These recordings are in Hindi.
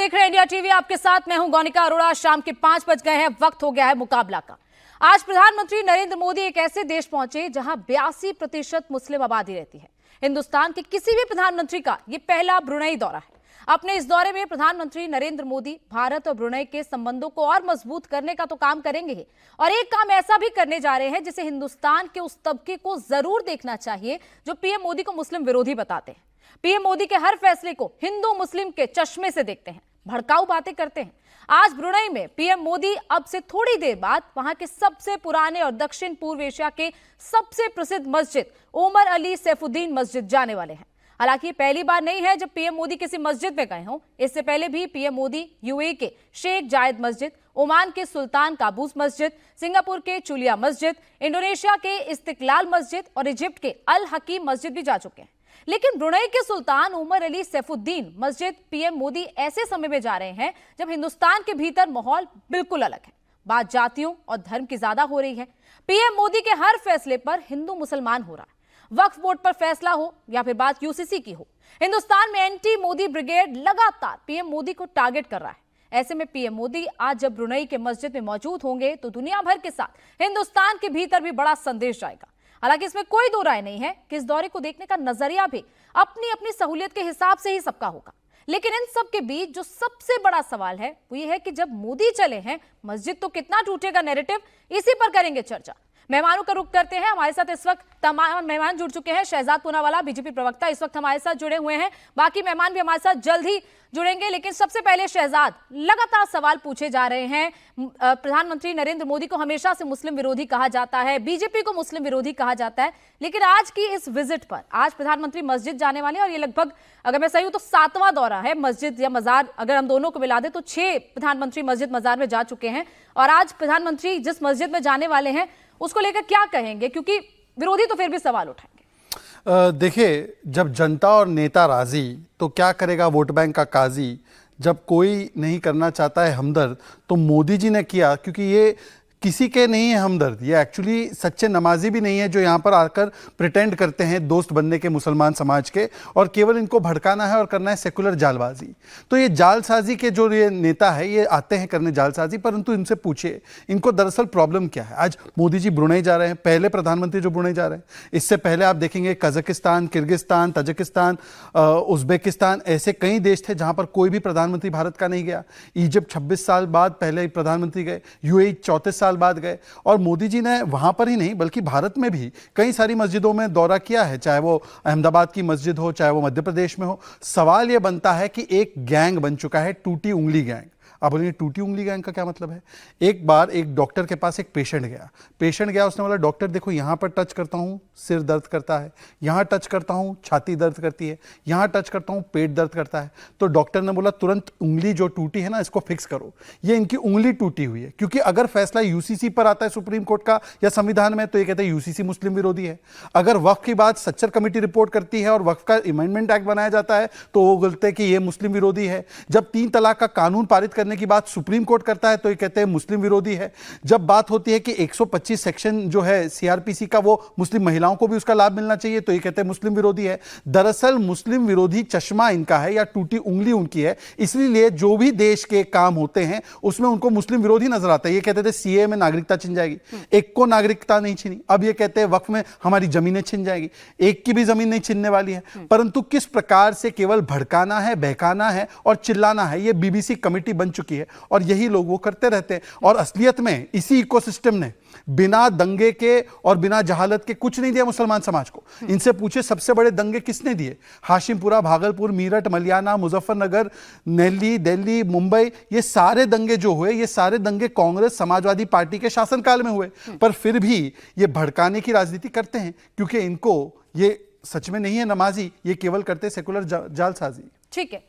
देख रहे हैं इंडिया टीवी, आपके साथ मैं हूं गौनिका अरोड़ा। शाम के 5 बज गए हैं, वक्त हो गया है मुकाबला का। आज प्रधानमंत्री नरेंद्र मोदी एक ऐसे देश पहुंचे जहां 82% मुस्लिम आबादी रहती है। हिंदुस्तान के किसी भी प्रधानमंत्री का यह पहला ब्रुनेई दौरा है। अपने इस दौरे में प्रधानमंत्री नरेंद्र मोदी भारत और ब्रुनेई के संबंधों को और मजबूत करने का तो काम करेंगे ही, और एक काम ऐसा भी करने जा रहे हैं जिसे हिंदुस्तान के उस तबके को जरूर देखना चाहिए जो पीएम मोदी को मुस्लिम विरोधी बताते हैं। पीएम मोदी के हर फैसले को हिंदू मुस्लिम के चश्मे से देखते हैं, भड़काऊ बातें करते हैं। आज ब्रुनेई में पीएम मोदी अब से थोड़ी देर बाद वहां के सबसे पुराने और दक्षिण पूर्व एशिया के सबसे प्रसिद्ध मस्जिद उमर अली सैफुद्दीन मस्जिद जाने वाले हैं। हालांकि पहली बार नहीं है जब पीएम मोदी किसी मस्जिद में गए हों। इससे पहले भी पीएम मोदी यूएई के शेख जायद मस्जिद, ओमान के सुल्तान काबूस मस्जिद, सिंगापुर के चुलिया मस्जिद, इंडोनेशिया के इस्तिकलाल मस्जिद और इजिप्ट के अल हकीम मस्जिद भी जा चुके हैं। लेकिन ब्रुनेई के सुल्तान उमर अली सैफुद्दीन मस्जिद पीएम मोदी ऐसे समय में जा रहे हैं जब हिंदुस्तान के भीतर माहौल बिल्कुल अलग है। बात जातियों और धर्म की ज्यादा हो रही है। पीएम मोदी के हर फैसले पर हिंदू मुसलमान हो रहा है। वक्फ बोर्ड पर फैसला हो या फिर बात यूसीसी की हो, हिंदुस्तान में एंटी मोदी ब्रिगेड लगातार पीएम मोदी को टारगेट कर रहा है। ऐसे में पीएम मोदी आज जब ब्रुनेई के मस्जिद में मौजूद होंगे तो दुनिया भर के साथ हिंदुस्तान के भीतर भी बड़ा संदेश जाएगा। हालांकि इसमें कोई दो राय नहीं है कि इस दौरे को देखने का नजरिया भी अपनी अपनी सहूलियत के हिसाब से ही सबका होगा। लेकिन इन सब के बीच जो सबसे बड़ा सवाल है वो ये है कि जब मोदी चले हैं, मस्जिद तो कितना टूटेगा नैरेटिव, इसी पर करेंगे चर्चा। मेहमानों का रुख करते हैं। हमारे साथ इस वक्त तमाम मेहमान जुड़ चुके हैं। शहजाद पूनावाला बीजेपी प्रवक्ता इस वक्त हमारे साथ जुड़े हुए हैं। बाकी मेहमान भी हमारे साथ जल्द ही जुड़ेंगे। लेकिन सबसे पहले शहजाद, लगातार सवाल पूछे जा रहे हैं। प्रधानमंत्री नरेंद्र मोदी को हमेशा से मुस्लिम विरोधी कहा जाता है, बीजेपी को मुस्लिम विरोधी कहा जाता है, लेकिन आज की इस विजिट पर आज प्रधानमंत्री मस्जिद जाने वाले हैं और ये लगभग, अगर मैं सही हूं तो 7वां दौरा है मस्जिद या मजार, अगर हम दोनों को मिला दें तो 6 प्रधानमंत्री मस्जिद मजार में जा चुके हैं। और आज प्रधानमंत्री जिस मस्जिद में जाने वाले हैं उसको लेकर क्या कहेंगे, क्योंकि विरोधी तो फिर भी सवाल उठाएंगे। देखिए, जब जनता और नेता राजी तो क्या करेगा वोट बैंक का काजी। जब कोई नहीं करना चाहता है हमदर्द तो मोदी जी ने किया, क्योंकि ये किसी के नहीं है हमदर्द, ये एक्चुअली सच्चे नमाजी भी नहीं है जो यहाँ पर आकर प्रिटेंड करते हैं दोस्त बनने के मुसलमान समाज के, और केवल इनको भड़काना है और करना है सेकुलर जालबाजी। तो ये जालसाजी के जो ये नेता है ये आते हैं करने जालसाजी, परंतु इनसे पूछिए इनको दरअसल प्रॉब्लम क्या है। आज मोदी जी ब्रुनेई जा रहे हैं, पहले प्रधानमंत्री जो ब्रुनेई जा रहे हैं। इससे पहले आप देखेंगे कजाकिस्तान, किर्गिस्तान, तजिकिस्तान, उज्बेकिस्तान, ऐसे कई देश थे जहाँ पर कोई भी प्रधानमंत्री भारत का नहीं गया। इजिप्ट 26 साल बाद पहले प्रधानमंत्री गए, यूएई 34 साल बाद गए, और मोदी जी ने वहां पर ही नहीं बल्कि भारत में भी कई सारी मस्जिदों में दौरा किया है, चाहे वो अहमदाबाद की मस्जिद हो, चाहे वो मध्य प्रदेश में हो। सवाल यह बनता है कि एक गैंग बन चुका है, टूटी उंगली गैंग। आप बोलिए टूटी उंगली गैंग का क्या मतलब है। एक बार एक डॉक्टर के पास एक पेशेंट गया, उसने बोला डॉक्टर देखो यहाँ पर टच करता हूँ सिर दर्द करता है, यहाँ टच करता हूँ छाती दर्द करती है, यहाँ टच करता हूँ पेट दर्द करता है। तो डॉक्टर ने बोला तुरंत उंगली जो टूटी है ना इसको फिक्स करो। ये इनकी उंगली टूटी हुई है, क्योंकि अगर फैसला यूसीसी पर आता है सुप्रीम कोर्ट का या संविधान में तो ये कहते हैं यूसीसी मुस्लिम विरोधी है। अगर वक्फ की बात सच्चर कमेटी रिपोर्ट करती है और वक्फ का अमेंडमेंट एक्ट बनाया जाता है तो वो बोलते हैं कि ये मुस्लिम विरोधी है। जब 3 तलाक का कानून पारित करने की बात सुप्रीम कोर्ट करता है तो ये कहते हैं मुस्लिम विरोधी है। जब बात होती है कि 125 सेक्शन जो है सीआरपीसी का वो मुस्लिम महिलाओं को भी उसका लाभ मिलना चाहिए तो ये कहते हैं मुस्लिम विरोधी है। दरअसल मुस्लिम विरोधी चश्मा इनका है या टूटी उंगली उनकी है, इसलिए जो भी देश के काम होते हैं उसमें उनको मुस्लिम विरोधी नजर आता है। ये कहते थे सीए में नागरिकता छिन जाएगी, एक को नागरिकता नहीं छिनी, अब ये कहते हैं वक्फ में हमारी जमीनें छिन जाएगी। एक की भी जमीन नहीं छिनने वाली है, परंतु किस प्रकार से केवल भड़काना है, बहकाना है और चिल्लाना है, ये बीबीसी कमेटी बन चुकी है और यही लोग वो करते रहते हैं। और असलियत में इसी इकोसिस्टम ने बिना दंगे के और बिना जहालत के कुछ नहीं दिया मुसलमान समाज को। इनसे पूछे सबसे बड़े दंगे किसने दिए। हाशिमपुरा, भागलपुर, मीरठ, मलियाना, मुजफ्फरनगर, दिल्ली, मुंबई, ये सारे दंगे जो हुए ये सारे दंगे कांग्रेस समाजवादी पार्टी के शासनकाल में हुए। पर फिर भी ये भड़काने की राजनीति करते हैं, क्योंकि इनको ये सच में नहीं है नमाजी, ये केवल करते सेकुलर जालसाजी। ठीक है,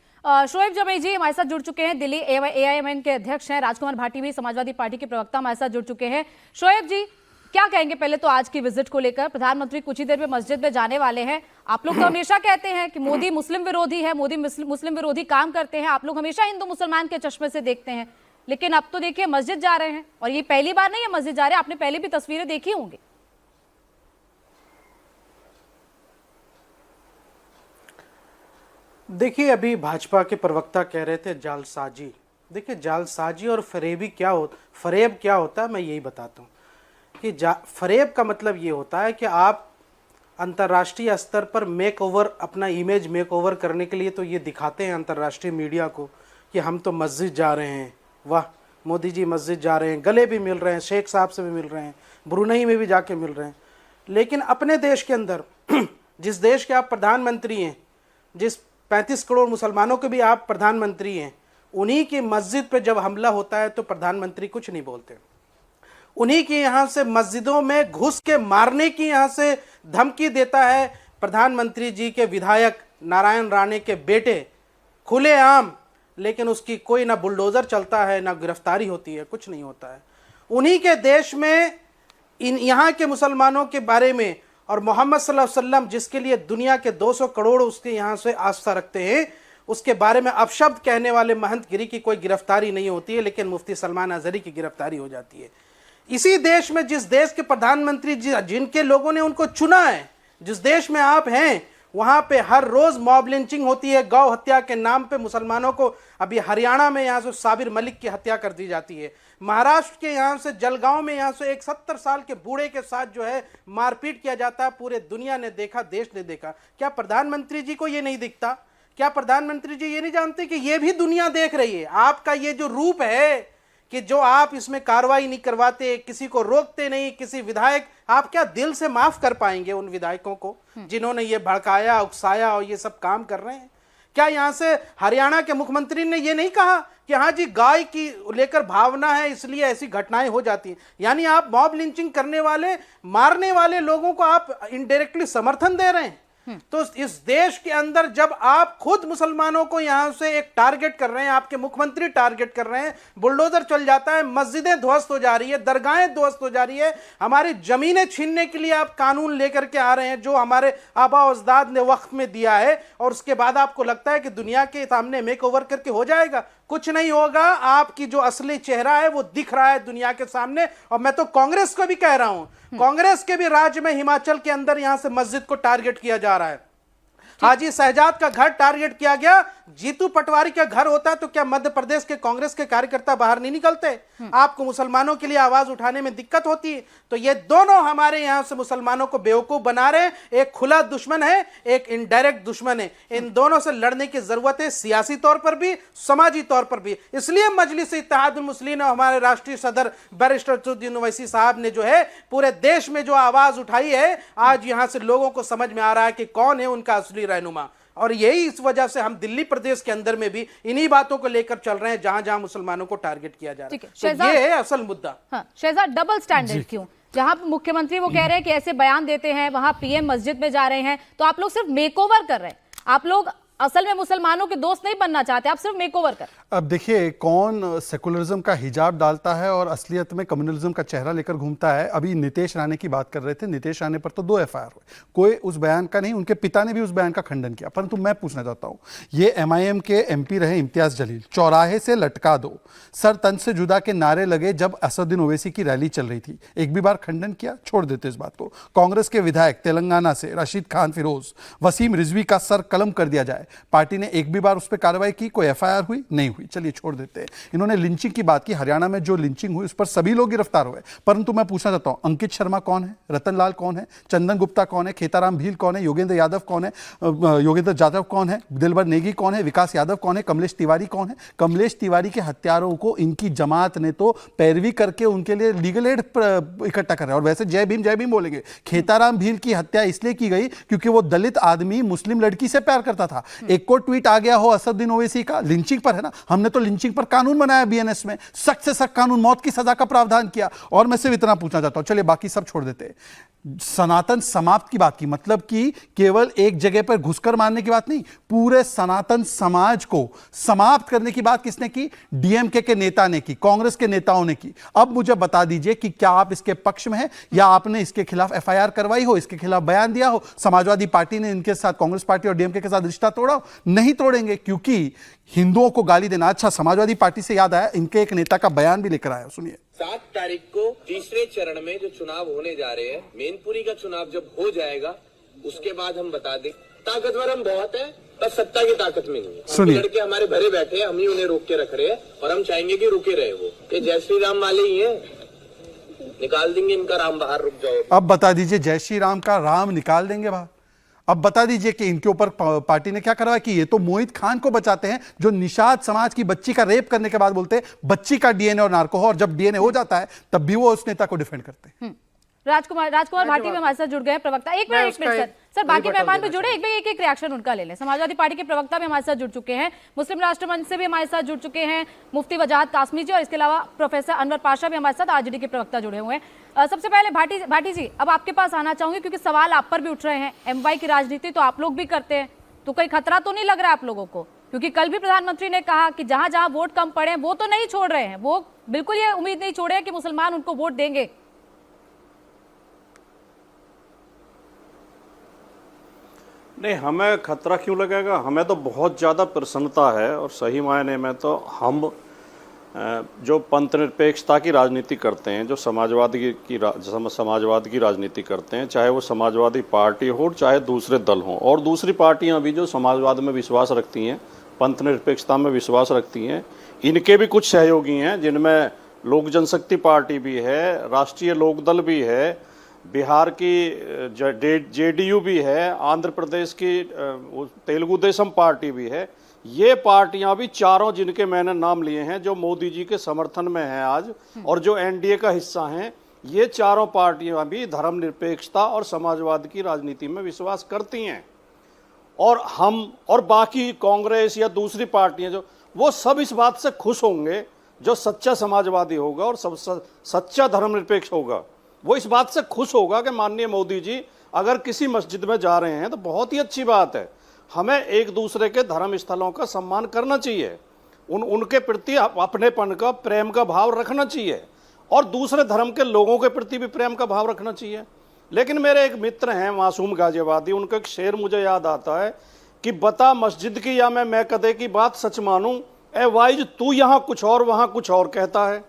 शोएब जबई जी हमारे साथ जुड़ चुके हैं, दिल्ली एआईएमएन के अध्यक्ष हैं। राजकुमार भाटी भी समाजवादी पार्टी के प्रवक्ता हमारे साथ जुड़ चुके हैं। शोएब जी क्या कहेंगे पहले तो आज की विजिट को लेकर। प्रधानमंत्री कुछ ही देर में मस्जिद में जाने वाले हैं। आप लोग तो हमेशा कहते हैं कि मोदी मुस्लिम विरोधी है, मोदी मुस्लिम विरोधी काम करते हैं, आप लोग हमेशा हिंदू मुसलमान के चश्मे से देखते हैं, लेकिन अब तो देखिए मस्जिद जा रहे हैं और ये पहली बार नहीं है मस्जिद जा रहे हैं, आपने पहले भी तस्वीरें देखी होंगी। देखिए, अभी भाजपा के प्रवक्ता कह रहे थे जालसाजी। देखिए, जालसाजी और फरेब क्या होता है, मैं यही बताता हूँ कि फरेब का मतलब ये होता है कि आप अंतर्राष्ट्रीय स्तर पर अपना इमेज मेक ओवर करने के लिए तो ये दिखाते हैं अंतर्राष्ट्रीय मीडिया को कि हम तो मस्जिद जा रहे हैं, वाह मोदी जी मस्जिद जा रहे हैं, गले भी मिल रहे हैं, शेख साहब से भी मिल रहे हैं, ब्रुनई में भी जाके मिल रहे हैं। लेकिन अपने देश के अंदर जिस देश के आप प्रधानमंत्री हैं, जिस 35 करोड़ मुसलमानों के भी आप प्रधानमंत्री हैं, उन्हीं की मस्जिद पे जब हमला होता है तो प्रधानमंत्री कुछ नहीं बोलते। उन्हीं की यहाँ से मस्जिदों में घुस के मारने की यहाँ से धमकी देता है प्रधानमंत्री जी के विधायक नारायण राणे के बेटे खुलेआम, लेकिन उसकी कोई ना बुलडोजर चलता है, ना गिरफ्तारी होती है, कुछ नहीं होता है। उन्हीं के देश में यहाँ के मुसलमानों के बारे में और मोहम्मद सल्लल्लाहु अलैहि वसल्लम जिसके लिए दुनिया के 200 करोड़ उसके यहाँ से आस्था रखते हैं, उसके बारे में अपशब्द कहने वाले महंत गिरी की कोई गिरफ्तारी नहीं होती है, लेकिन मुफ्ती सलमान अजहरी की गिरफ्तारी हो जाती है। इसी देश में जिस देश के प्रधानमंत्री जिनके लोगों ने उनको चुना है, जिस देश में आप हैं, वहां पे हर रोज मॉब लिंचिंग होती है, गौ हत्या के नाम पे मुसलमानों को। अभी हरियाणा में यहाँ से साबिर मलिक की हत्या कर दी जाती है, महाराष्ट्र के यहाँ से जलगांव में यहाँ से एक 70 साल के बूढ़े के साथ जो है मारपीट किया जाता है। पूरे दुनिया ने देखा, देश ने देखा। क्या प्रधानमंत्री जी को ये नहीं दिखता? क्या प्रधानमंत्री जी ये नहीं जानते कि ये भी दुनिया देख रही है? आपका ये जो रूप है कि जो आप इसमें कार्रवाई नहीं करवाते, किसी को रोकते नहीं, किसी विधायक, आप क्या दिल से माफ कर पाएंगे उन विधायकों को जिन्होंने ये भड़काया, उकसाया और ये सब काम कर रहे हैं? क्या यहाँ से हरियाणा के मुख्यमंत्री ने ये नहीं कहा कि हाँ जी गाय की लेकर भावना है इसलिए ऐसी घटनाएं हो जाती हैं? यानी आप मॉब लिंचिंग करने वाले, मारने वाले लोगों को आप इनडायरेक्टली समर्थन दे रहे हैं। तो इस देश के अंदर जब आप खुद मुसलमानों को यहां से एक टारगेट कर रहे हैं, आपके मुख्यमंत्री टारगेट कर रहे हैं, बुलडोजर चल जाता है, मस्जिदें ध्वस्त हो जा रही है, दरगाहें ध्वस्त हो जा रही है, हमारी जमीनें छीनने के लिए आप कानून लेकर के आ रहे हैं जो हमारे आबा अजदाद ने वक्त में दिया है, और उसके बाद आपको लगता है कि दुनिया के सामने मेक ओवर करके हो जाएगा? कुछ नहीं होगा। आपकी जो असली चेहरा है वो दिख रहा है दुनिया के सामने। और मैं तो कांग्रेस को भी कह रहा हूं, कांग्रेस के भी राज्य में हिमाचल के अंदर यहां से मस्जिद को टारगेट किया जा रहा है। हाजी शहजाद का घर टारगेट किया गया। जीतू पटवारी का घर होता तो क्या मध्य प्रदेश के कांग्रेस के कार्यकर्ता बाहर नहीं निकलते? आपको मुसलमानों के लिए आवाज उठाने में दिक्कत होती है। तो ये दोनों हमारे यहां से मुसलमानों को बेवकूफ बना रहे हैं। एक खुला दुश्मन है, एक इनडायरेक्ट दुश्मन है। इन दोनों से लड़ने की जरूरत है, सियासी तौर पर भी, समाजी तौर पर भी। इसलिए मजलिस इत्तेहादुल मुस्लिमीन और हमारे राष्ट्रीय सदर बैरिस्टर असदुद्दीन ओवैसी साहब ने जो है पूरे देश में जो आवाज उठाई है, आज यहां से लोगों को समझ में आ रहा है कि कौन है उनका असली रहनुमा। और यही इस वजह से हम दिल्ली प्रदेश के अंदर में भी इन्हीं बातों को लेकर चल रहे हैं जहां जहां मुसलमानों को टारगेट किया जा रहा है। तो ये है असल मुद्दा। हाँ, शहजाद, डबल स्टैंडर्ड क्यों? जहां मुख्यमंत्री वो कह रहे हैं कि ऐसे बयान देते हैं, वहां पीएम मस्जिद में जा रहे हैं, तो आप लोग सिर्फ मेकओवर कर रहे हैं। आप लोग असल में मुसलमानों के दोस्त नहीं बनना चाहते, आप सिर्फ मेकओवर कर। अब देखिए, कौन सेकुलरिज्म का हिजाब डालता है और असलियत में कम्युनलिज्म का चेहरा लेकर घूमता है। अभी नितेश राणे की बात कर रहे थे, नितेश राणे पर तो 2 एफआईआर हुए, कोई उस बयान का नहीं, उनके पिता ने भी उस बयान का खंडन किया। परंतु मैं पूछना चाहता हूं, ये एमआईएम के एमपी रहे इम्तियाज जलील, चौराहे से लटका दो, सर तन से जुदा के नारे लगे जब असदुद्दीन ओवैसी की रैली चल रही थी, एक भी बार खंडन किया? छोड़ देते इस बात को। कांग्रेस के विधायक तेलंगाना से रशीद खान फिरोज, वसीम रिजवी का सर कलम कर दिया जाए, पार्टी ने एक भी बार उस पर कार्रवाई की? कोई एफआईआर हुई? नहीं हुई। चलिए छोड़ देते हैं। इन्होंने लिंचिंग की बात की, हरियाणा में जो लिंचिंग हुई उस पर सभी लोग गिरफ्तार हुए। परंतु मैं पूछना चाहता हूं, अंकित शर्मा कौन है, रतन लाल कौन है, चंदन गुप्ता कौन है, खेताराम भील कौन है, योगेंद्र यादव कौन है, योगेंद्र जाधव कौन है, दिलबर नेगी कौन है, विकास यादव कौन है, कमलेश तिवारी कौन है? कमलेश तिवारी के हत्यारों को इनकी जमात ने तो पैरवी करके उनके लिए लीगल एड इकट्ठा कर रहा है। और वैसे जय भीम बोलेंगे। खेताराम भील की हत्या इसलिए की गई क्योंकि वो दलित आदमी मुस्लिम लड़की से प्यार करता था। एक को ट्वीट आ गया हो असदुद्दीन ओवैसी का, लिंचिंग पर है ना, हमने तो लिंचिंग पर कानून बनाया बीएनएस में, सख्त से सख्त कानून, मौत की सजा का प्रावधान किया। और मैं सिर्फ इतना पूछना चाहता हूं, चलिए बाकी सब छोड़ देते हैं, सनातन समाप्त की बात की, मतलब कि केवल एक जगह पर घुसकर मारने की बात नहीं, पूरे सनातन समाज को समाप्त करने की बात किसने की? डीएमके के नेता ने की, कांग्रेस के नेताओं ने की। अब मुझे बता दीजिए कि क्या आप इसके पक्ष में हैं या आपने इसके खिलाफ एफआईआर करवाई हो, इसके खिलाफ बयान दिया हो, समाजवादी पार्टी ने इनके साथ, कांग्रेस पार्टी और डीएमके के साथ रिश्ता तोड़ा हो? नहीं तोड़ेंगे, क्योंकि हिंदुओं को गाली देना। अच्छा, समाजवादी पार्टी से याद आया, इनके एक नेता का बयान भी लेकर आया, सुनिए। 7 तारीख को तीसरे चरण में जो चुनाव होने जा रहे हैं, मैनपुरी का चुनाव जब हो जाएगा उसके बाद हम बता दें। ताकतवर हम बहुत है, बस सत्ता की ताकत में नहीं है। सुनिए। लड़के हमारे भरे बैठे हैं, हम ही उन्हें रोक के रख रहे हैं और हम चाहेंगे कि रुके रहे वो। ये जय श्री राम वाले ही हैं, निकाल देंगे इनका राम बाहर, रुक जाओ। अब बता दीजिए, जय श्री राम का राम निकाल देंगे बाहर? अब बता दीजिए कि इनके ऊपर पार्टी ने क्या करवाया कि ये तो मोहित खान को बचाते हैं, जो निषाद समाज की बच्ची का रेप करने के बाद बोलते हैं बच्ची का डीएनए और नार्को, और जब डीएनए हो जाता है तब भी वो उस नेता को डिफेंड करते हैं। राजकुमार भाटी भी हमारे साथ जुड़ गए हैं, प्रवक्ता। एक मिनट सर बाकी मेहमान भी जुड़े, एक रिएक्शन उनका ले लें। समाजवादी पार्टी के प्रवक्ता भी हमारे साथ जुड़ चुके हैं, मुस्लिम राष्ट्र मंच से भी हमारे साथ जुड़ चुके हैं मुफ्ती वजाहत कासमी जी, और इसके अलावा प्रोफेसर अनवर पाशा भी हमारे साथ आरजेडी के प्रवक्ता जुड़े हुए हैं। सबसे पहले भाटी जी, अब आपके पास आना चाहूंगी क्योंकि सवाल आप पर भी उठ रहे हैं। एमवाई की राजनीति तो आप लोग भी करते हैं, तो कोई खतरा तो नहीं लग रहा है आप लोगों को? क्योंकि कल भी प्रधानमंत्री ने कहा कि जहां जहां वोट कम पड़े वो तो नहीं छोड़ रहे हैं, वो बिल्कुल ये उम्मीद नहीं छोड़े हैं कि मुसलमान उनको वोट देंगे। नहीं, हमें खतरा क्यों लगेगा? हमें तो बहुत ज़्यादा प्रसन्नता है, और सही मायने में तो हम जो पंथ निरपेक्षता की राजनीति करते हैं, जो समाजवाद की राजनीति करते हैं, चाहे वो समाजवादी पार्टी हो चाहे दूसरे दल हों, और दूसरी पार्टियां भी जो समाजवाद में विश्वास रखती हैं, पंथ निरपेक्षता में विश्वास रखती हैं, इनके भी कुछ सहयोगी हैं, जिनमें लोक जनशक्ति पार्टी भी है, राष्ट्रीय लोकदल भी है, बिहार की जेडीयू भी है, आंध्र प्रदेश की तेलुगु देशम पार्टी भी है। ये पार्टियां भी चारों, जिनके मैंने नाम लिए हैं, जो मोदी जी के समर्थन में हैं आज और जो एनडीए का हिस्सा हैं, ये चारों पार्टियां भी धर्मनिरपेक्षता और समाजवाद की राजनीति में विश्वास करती हैं। और हम और बाकी कांग्रेस या दूसरी पार्टियां जो, वो सब इस बात से खुश होंगे, जो सच्चा समाजवादी होगा और सच्चा धर्मनिरपेक्ष होगा, वो इस बात से खुश होगा कि माननीय मोदी जी अगर किसी मस्जिद में जा रहे हैं तो बहुत ही अच्छी बात है। हमें एक दूसरे के धर्म स्थलों का सम्मान करना चाहिए, उनके प्रति अपनेपन का, प्रेम का भाव रखना चाहिए, और दूसरे धर्म के लोगों के प्रति भी प्रेम का भाव रखना चाहिए। लेकिन मेरे एक मित्र हैं मासूम गाजियाबादी, उनका एक शेर मुझे याद आता है कि बता मस्जिद की या मैं कदे की बात सच मानूं, ए वाइज तू यहाँ कुछ और वहाँ कुछ और कहता है।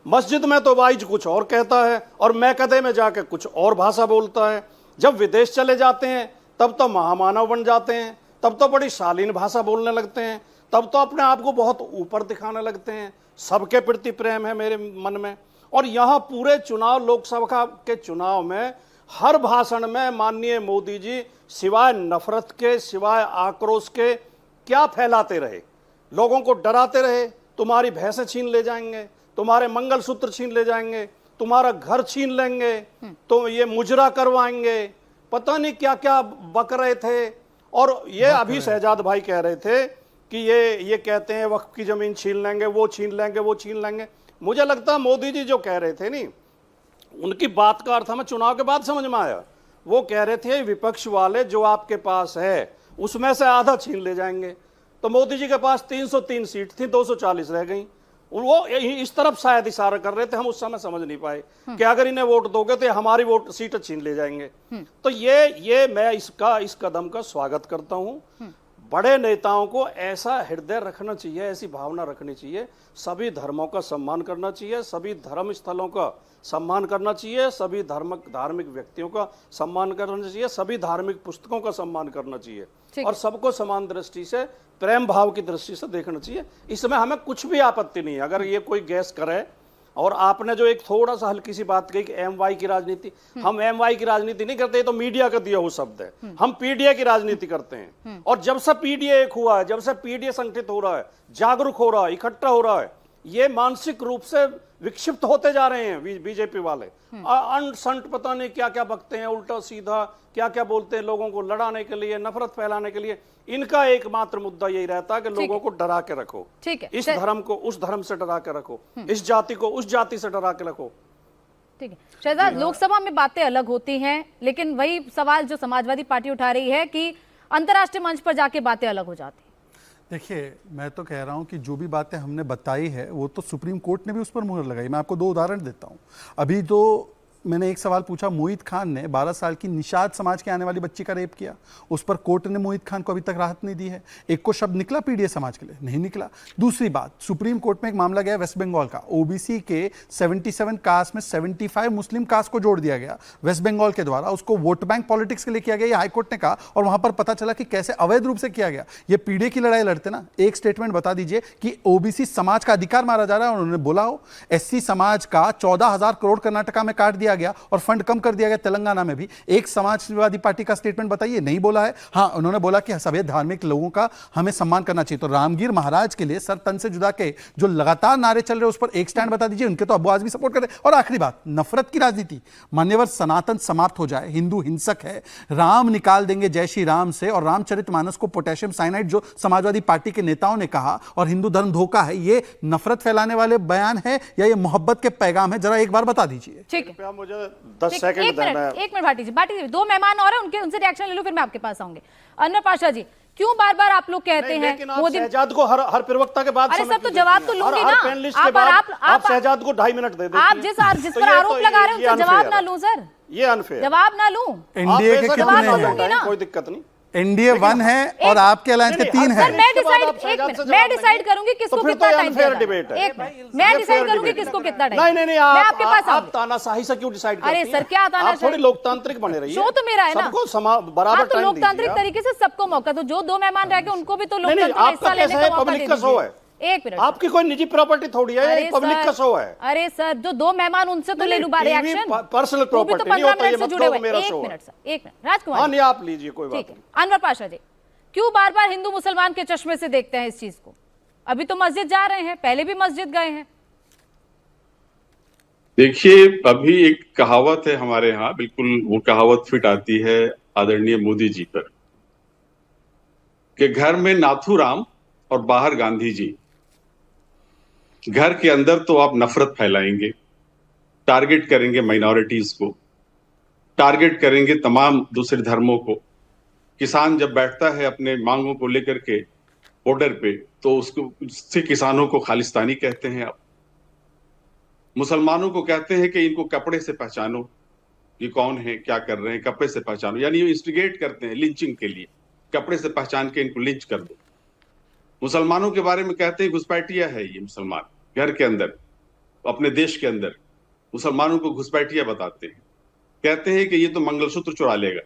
मस्जिद में तो वाइज कुछ और कहता है और मैं कदे में जाके कुछ और भाषा बोलता है। जब विदेश चले जाते हैं तब तो महामानव बन जाते हैं, तब तो बड़ी शालीन भाषा बोलने लगते हैं, तब तो अपने आप को बहुत ऊपर दिखाने लगते हैं। सबके प्रति प्रेम है मेरे मन में। और यहाँ पूरे चुनाव, लोकसभा के चुनाव में हर भाषण में माननीय मोदी जी सिवाय नफरत के, सिवाय आक्रोश के क्या फैलाते रहे? लोगों को डराते रहे, तुम्हारी भैंसें छीन ले जाएंगे, तुम्हारे मंगलसूत्र छीन ले जाएंगे, तुम्हारा घर छीन लेंगे, तो ये मुजरा करवाएंगे, पता नहीं क्या क्या बक रहे थे। और ये अभी शहजाद भाई कह रहे थे कि ये कहते हैं वक्फ की जमीन छीन लेंगे, वो छीन लेंगे, वो छीन लेंगे। मुझे लगता है मोदी जी जो कह रहे थे नहीं, उनकी बात का अर्थ हमें चुनाव के बाद समझ में आया। वो कह रहे थे विपक्ष वाले जो आपके पास है उसमें से आधा छीन ले जाएंगे। तो मोदी जी के पास 303 सीट थी, 240 रह गई। वो इस तरफ शायद इशारा कर रहे थे, हम उस समय समझ नहीं पाए कि अगर इन्हें वोट दोगे तो हमारी वोट सीट छीन ले जाएंगे। तो ये मैं इस कदम का स्वागत करता हूं। बड़े नेताओं को ऐसा हृदय रखना चाहिए, ऐसी भावना रखनी चाहिए, सभी धर्मों का सम्मान करना चाहिए, सभी धर्म स्थलों का सम्मान करना चाहिए, सभी धार्मिक व्यक्तियों का सम्मान करना चाहिए, सभी धार्मिक पुस्तकों का सम्मान करना चाहिए, और सबको समान दृष्टि से, प्रेम भाव की दृष्टि से देखना चाहिए। इसमें हमें कुछ भी आपत्ति नहीं है। अगर ये कोई गैस करे, और आपने जो एक थोड़ा सा हल्की सी बात कही कि एमवाई की राजनीति, हम एमवाई की राजनीति नहीं करते, ये तो मीडिया का दिया हुआ शब्द है। हम पीडीए की राजनीति करते हैं। और जब से पीडीए एक हुआ है, जब से पीडीए संगठित हो रहा है, जागरूक हो रहा है, इकट्ठा हो रहा है, ये मानसिक रूप से विक्षिप्त होते जा रहे हैं बीजेपी वाले। अनसंट पता नहीं क्या क्या बकते हैं, उल्टा सीधा क्या क्या बोलते हैं, लोगों को लड़ाने के लिए, नफरत फैलाने के लिए। इनका एकमात्र मुद्दा यही रहता है कि लोगों को डरा के रखो, इस धर्म को उस धर्म से डरा के रखो, इस जाति को उस जाति से डरा के रखो। ठीक है शहजाद, लोकसभा में बातें अलग होती हैं, लेकिन वही सवाल जो समाजवादी पार्टी उठा रही है कि अंतर्राष्ट्रीय मंच पर जाके बातें अलग हो जाती हैं। देखिए, मैं तो कह रहा हूं कि जो भी बातें हमने बताई है वो तो सुप्रीम कोर्ट ने भी उस पर मुहर लगाई। मैं आपको 2 उदाहरण देता हूं। अभी तो मैंने एक सवाल पूछा, मोहित खान ने 12 साल की निषाद समाज के आने वाली बच्ची का रेप किया, उस पर कोर्ट ने मोहित खान को अभी तक राहत नहीं दी है। एक को शब्द निकला पीडीए समाज के लिए? नहीं निकला। दूसरी बात, सुप्रीम कोर्ट में एक मामला गया वेस्ट बंगाल का, ओबीसी के 77 कास्ट में 75 मुस्लिम कास्ट को जोड़ दिया गया वेस्ट बंगाल के द्वारा, उसको वोट बैंक पॉलिटिक्स के लिए किया गया, ये हाईकोर्ट ने कहा, और वहां पर पता चला कि कैसे अवैध रूप से किया गया। ये पीडीए की लड़ाई लड़ते ना, एक स्टेटमेंट बता दीजिए कि ओबीसी समाज का अधिकार मारा जा रहा है, और उन्होंने बोला हो एससी समाज का 14,000 करोड़ कर्नाटका में काट दिया गया और फंड कम कर दिया गया तेलंगाना में भी। एक समाजवादी पार्टी का स्टेटमेंट बताइए, नहीं बोला है। हाँ, उन्होंने बोला कि सभी धार्मिक लोगों का हमें सम्मान करना चाहिए। तो रामगीर महाराज के लिए सर तन से जुदा के जो लगातार नारे चल रहे उस पर एक स्टैंड बता दीजिए, उनके तो अब्बू आज भी सपोर्ट कर रहे। और आखिरी बात, नफरत की राजनीति, मान्यवर सनातन समाप्त हो जाए, हिंदू हिंसक है, राम निकाल देंगे जय श्री राम से, और रामचरितमानस को पोटेशियम साइनाइड जो समाजवादी पार्टी के नेताओं ने कहा, और हिंदू धर्म धोखा है, ये नफरत फैलाने वाले बयान है या ये मोहब्बत के पैगाम है? जरा एक बार बता दीजिए। ठीक है, कृपया मुझे 10 सेकंड एक देना है। मिनट भाटी जी, दो मेहमान और हैं, उनसे रिएक्शन ले लो, फिर मैं आपके पास आऊंगी। अनवर पाशा जी, क्यों बार बार आप लोग कहते हैं लेकिन आप शहजाद को हर प्रवक्ता के बाद अरे समय सर, तो क्यों जवाब देती तो हैं? लूंगी हर ना। पैनलिस्ट के बाद आप शहजाद को 2.5 मिनट दे देती आप हैं। जिस तो पर ये आरोप तो लगा रहे हैं ये उनसे जवाब unfair ना है। लूं सर, ये अनफेयर, जवाब ना लूं। एनडीए के कितने जवाब तो हैं? लूंगी ना। कोई दिक्कत नहीं। एनडीए 1 है और आपके अलायंस के 3 सर हैं। मैं डिसाइड करूंगी किसको तो फिर कितना तो टाइम unfair देना debate है। है। एक मिनट, मैं डिसाइड करूंगी किसको कितना टाइम। नहीं, मैं आपके पास आप आऊंगी। तानाशाही से क्यों डिसाइड करती अरे हैं? सर, क्या तानाशाही? आप थोड़ी लोकतांत्रिक बने रहिए। शो तो मेरा है ना। सबको बराबर हाँ, तो टाइम लोकतांत्रिक दीजिए। तरीके से सबको मौका दो, जो दो मेहमान रह गए उनको भी तो नहीं, लोकतंत्र में हिस्सा आपका लेने कैसा का है? मौका पब्लिक दे का शो है। दीजिए। एक मिनट, आपकी कोई निजी प्रॉपर्टी थोड़ी है, अरे ये पब्लिक सर, का शो है। अरे सर, जो दो मेहमान उनसे तो ले लूं बारे टीवी एक्शन। पर्सनल वो भी तो प्रॉपर्टी नहीं 15 होता, ये मिनट से मत जुड़े कहो हुए। मेरा एक शो है। मिनट सर, एक मिनट राजकुमार हाँ, जी। नहीं, आप लीजिए, कोई बात ठीक है, नहीं। अनवर पाशा जी, क्यों बार बार हिंदू मुसलमान के चश्मे से देखते हैं इस चीज को? अभी तो मस्जिद जा रहे हैं, पहले भी मस्जिद गए हैं। देखिए, अभी एक कहावत है हमारे यहाँ, बिल्कुल वो कहावत फिट आती है आदरणीय मोदी जी पर, कि घर में नाथूराम और बाहर गांधी जी। घर के अंदर तो आप नफरत फैलाएंगे, टारगेट करेंगे माइनॉरिटीज को, टारगेट करेंगे तमाम दूसरे धर्मों को। किसान जब बैठता है अपने मांगों को लेकर के बॉर्डर पे, तो उससे किसानों को खालिस्तानी कहते हैं आप। मुसलमानों को कहते हैं कि इनको कपड़े से पहचानो, ये कौन है, क्या कर रहे हैं, कपड़े से पहचानो। यानी ये इंस्टिगेट करते हैं लिंचिंग के लिए, कपड़े से पहचान के इनको लिंच कर दो। मुसलमानों के बारे में कहते हैं घुसपैठिया है ये मुसलमान। घर के अंदर, अपने देश के अंदर मुसलमानों को घुसपैठिया बताते हैं, कहते हैं कि ये तो मंगलसूत्र चुरा लेगा,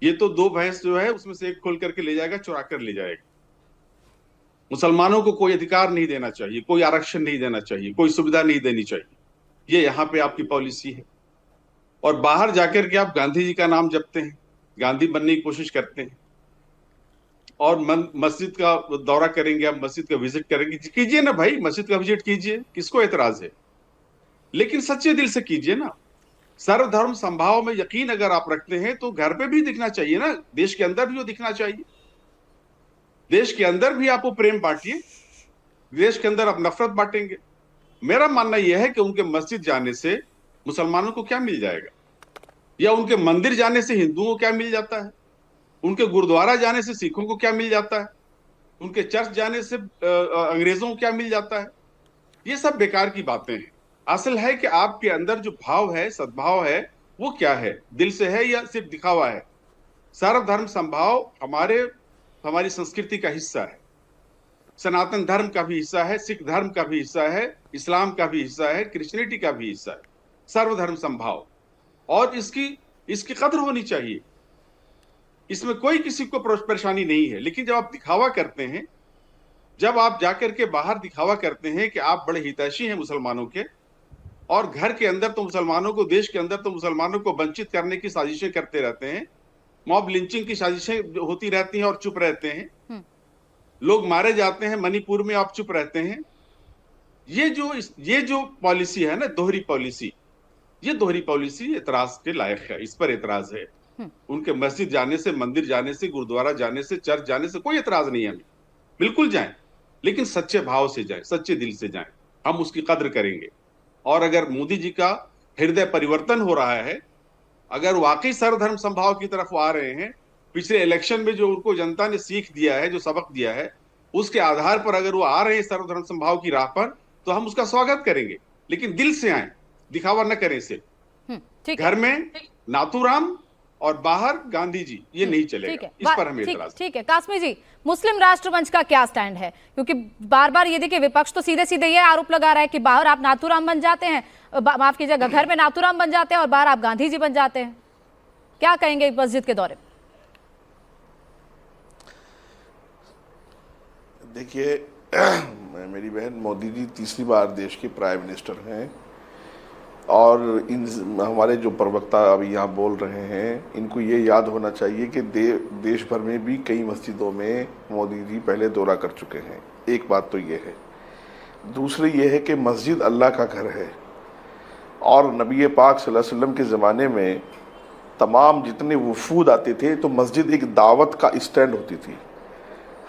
ये तो 2 भैंस जो है उसमें से एक खोल करके ले जाएगा, चुरा कर ले जाएगा। मुसलमानों को कोई अधिकार नहीं देना चाहिए, कोई आरक्षण नहीं देना चाहिए, कोई सुविधा नहीं देनी चाहिए। ये यहाँ पे आपकी पॉलिसी है। और बाहर जाकर के आप गांधी जी का नाम जपते हैं, गांधी बनने की कोशिश करते हैं, और मस्जिद का दौरा करेंगे, आप मस्जिद का विजिट करेंगे, कीजिए ना भाई, मस्जिद का विजिट कीजिए, किसको एतराज है? लेकिन सच्चे दिल से कीजिए ना। सर्वधर्म संभाव में यकीन अगर आप रखते हैं तो घर पे भी दिखना चाहिए ना, देश के अंदर भी वो दिखना चाहिए। देश के अंदर भी आप वो प्रेम बांटिए, देश के अंदर आप नफरत बांटेंगे। मेरा मानना यह है कि उनके मस्जिद जाने से मुसलमानों को क्या मिल जाएगा, या उनके मंदिर जाने से हिंदुओं को क्या मिल जाता है, उनके गुरुद्वारा जाने से सिखों को क्या मिल जाता है, उनके चर्च जाने से अंग्रेजों को क्या मिल जाता है। ये सब बेकार की बातें हैं। असल है कि आपके अंदर जो भाव है, सद्भाव है, वो क्या है, दिल से है या सिर्फ दिखावा है। सर्वधर्म संभाव हमारी संस्कृति का हिस्सा है, सनातन धर्म का भी हिस्सा है, सिख धर्म का भी हिस्सा है, इस्लाम का भी हिस्सा है, क्रिश्चियनिटी का भी हिस्सा है। सर्वधर्म संभाव, और इसकी कदर होनी चाहिए, इसमें कोई किसी को परेशानी नहीं है। लेकिन जब आप दिखावा करते हैं, जब आप जाकर के बाहर दिखावा करते हैं कि आप बड़े हितैषी हैं मुसलमानों के, और घर के अंदर तो मुसलमानों को, देश के अंदर तो मुसलमानों को वंचित करने की साजिशें करते रहते हैं, मॉब लिंचिंग की साजिशें होती रहती हैं और चुप रहते हैं, लोग मारे जाते हैं मणिपुर में, आप चुप रहते हैं। ये जो पॉलिसी है ना, दोहरी पॉलिसी, ये दोहरी पॉलिसी एतराज के लायक है, इस पर एतराज है। उनके मस्जिद जाने से, मंदिर जाने से, गुरुद्वारा जाने से, चर्च जाने से कोई एतराज नहीं है हमें, बिल्कुल जाएं, लेकिन सच्चे भाव से जाएं, सच्चे दिल से जाएं, हम उसकी कद्र करेंगे। और अगर मोदी जी का हृदय परिवर्तन हो रहा है, अगर वाकई सर्वधर्म संभाव की तरफ वो आ रहे हैं, पिछले इलेक्शन में जो उनको जनता ने सीख दिया है, जो सबक दिया है, उसके आधार पर अगर वो आ रहे हैं सर्वधर्म संभाव की राह पर, तो हम उसका स्वागत करेंगे। लेकिन दिल से आए, दिखावा न करें इसे। ठीक है, घर में नाथूराम और बाहर गांधी जी, ये नहीं ठीक चलेगा। है, इस पर हमें इतराज। ठीक है कासमी जी, मुस्लिम राष्ट्र मंच का क्या स्टैंड है? क्योंकि बार बार ये देखिए विपक्ष तो सीधे सीधे ये आरोप लगा रहा है कि बाहर आप नाथूराम बन जाते हैं, माफ कीजिएगा, घर में नाथूराम बन जाते हैं और बाहर आप गांधी जी बन जाते हैं। क्या कहेंगे मस्जिद के दौरे? देखिए, मेरी बहन, मोदी जी तीसरी बार देश के प्राइम मिनिस्टर हैं और हमारे जो प्रवक्ता अभी यहाँ बोल रहे हैं, इनको ये याद होना चाहिए कि देश भर में भी कई मस्जिदों में मोदी जी पहले दौरा कर चुके हैं। एक बात तो ये है। दूसरी ये है कि मस्जिद अल्लाह का घर है और नबी पाक सल्लल्लाहु अलैहि वसल्लम के ज़माने में तमाम जितने वफूद आते थे तो मस्जिद एक दावत का स्टैंड होती थी।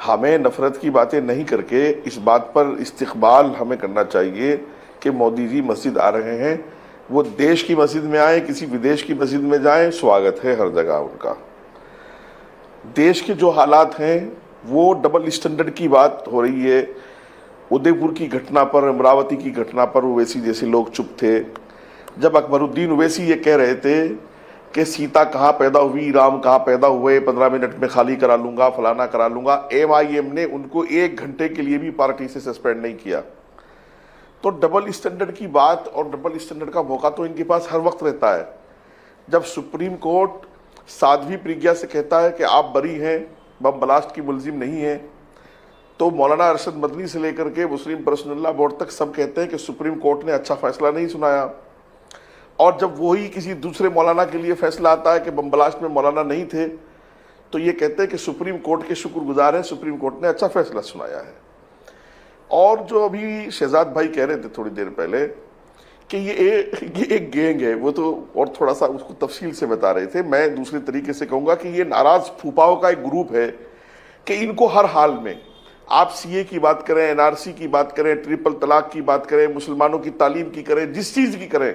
हमें नफ़रत की बातें नहीं करके इस बात पर इस्तकबाल हमें करना चाहिए कि मोदी जी मस्जिद आ रहे हैं, वो देश की मस्जिद में आए, किसी विदेश की मस्जिद में जाएं, स्वागत है हर जगह उनका। देश के जो हालात हैं वो डबल स्टैंडर्ड की बात हो रही है। उदयपुर की घटना पर, अमरावती की घटना पर ओवैसी जैसे लोग चुप थे। जब अकबरुद्दीन ओवैसी ये कह रहे थे कि सीता कहाँ पैदा हुई, राम कहाँ पैदा हुए, 15 मिनट में खाली करा लूंगा, फलाना करा लूंगा, MIM ने उनको 1 घंटे के लिए भी पार्टी से सस्पेंड नहीं किया। तो डबल स्टैंडर्ड की बात और डबल स्टैंडर्ड का मौका तो इनके पास हर वक्त रहता है। जब सुप्रीम कोर्ट साध्वी प्रज्ञा से कहता है कि आप बरी हैं, बम ब्लास्ट की मुलजिम नहीं है, तो मौलाना अरशद मदनी से लेकर के मुस्लिम पर्सनल लॉ बोर्ड तक सब कहते हैं कि सुप्रीम कोर्ट ने अच्छा फैसला नहीं सुनाया। और जब वही किसी दूसरे मौलाना के लिए फैसला आता है कि बम ब्लास्ट में मौलाना नहीं थे, तो ये कहते हैं कि सुप्रीम कोर्ट के शुक्रगुजार हैं, सुप्रीम कोर्ट ने अच्छा फैसला सुनाया है। और जो अभी शहजाद भाई कह रहे थे थोड़ी देर पहले कि ये एक गैंग है, वो तो और थोड़ा सा उसको तफसील से बता रहे थे। मैं दूसरे तरीके से कहूँगा कि ये नाराज फूफाओं का एक ग्रुप है कि इनको हर हाल में, आप CA की बात करें, NRC की बात करें, ट्रिपल तलाक की बात करें, मुसलमानों की तालीम की करें, जिस चीज़ की करें,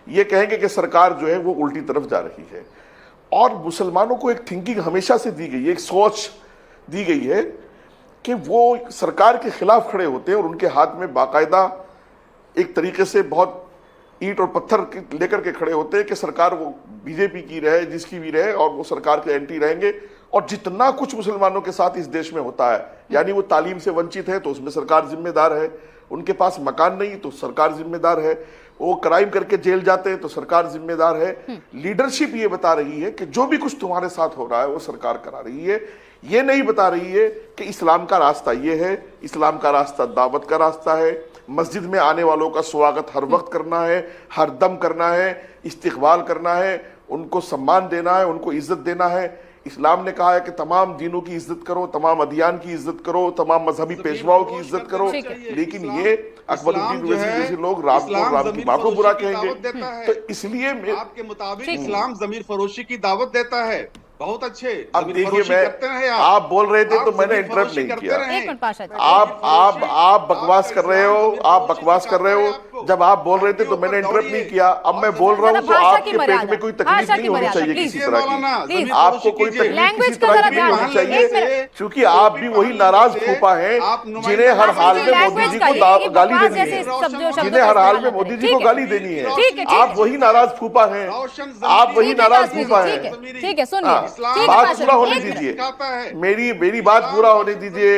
ये कहेंगे कि सरकार जो है वो उल्टी तरफ जा रही है। और मुसलमानों को एक थिंकिंग हमेशा से दी गई है, एक सोच दी गई है कि वो सरकार के खिलाफ खड़े होते हैं और उनके हाथ में बाकायदा एक तरीके से बहुत ईंट और पत्थर लेकर के खड़े होते हैं कि सरकार वो BJP की रहे, जिसकी भी रहे, और वो सरकार के एंटी रहेंगे। और जितना कुछ मुसलमानों के साथ इस देश में होता है, यानी वो तालीम से वंचित है तो उसमें सरकार जिम्मेदार है, उनके पास मकान नहीं तो सरकार जिम्मेदार है, वो क्राइम करके जेल जाते हैं तो सरकार जिम्मेदार है। लीडरशिप ये बता रही है कि जो भी कुछ तुम्हारे साथ हो रहा है वो सरकार करा रही है। ये नहीं बता रही है कि इस्लाम का रास्ता ये है, इस्लाम का रास्ता दावत का रास्ता है, मस्जिद में आने वालों का स्वागत हर वक्त करना है, हर दम करना है, इस्तिकबाल करना है, उनको सम्मान देना है, उनको इज्जत देना है। इस्लाम ने कहा है कि तमाम दीनों की इज्जत करो, तमाम अदियान की इज्जत करो, तमाम मजहबी पेशवाओं की इज्जत करो। लेकिन ये अकबरुद्दीन ओवैसी जैसे लोग राम की माँ को बुरा कहेंगे, तो इसलिए आपके मुताबिक इस्लाम जमीर फरोशी की दावत देता है। बहुत अच्छे। अब देखिए, मैं आप बोल रहे थे तो मैंने इंटरप्ट नहीं किया। एक मिनट पाशा जी, आप बकवास कर रहे हो, आप बकवास कर रहे हो। जब आप बोल रहे थे तो मैंने इंटरप्ट नहीं किया। अब मैं बोल रहा हूँ तो आपके पेट में कोई तकलीफ नहीं होनी चाहिए किसी तरह की, आपको कोई तकलीफ किसी तरह की नहीं होनी चाहिए, क्योंकि आप भी वही नाराज फूफा हैं जिन्हें हर हाल में मोदी जी को गाली देनी है, जिन्हें हर हाल में मोदी जी को गाली देनी है। आप वही नाराज फूफा हैं, आप वही नाराज फूफा हैं। ठीक है, सुनिए, बात पूरा होने दीजिए, मेरी बात पूरा होने दीजिए।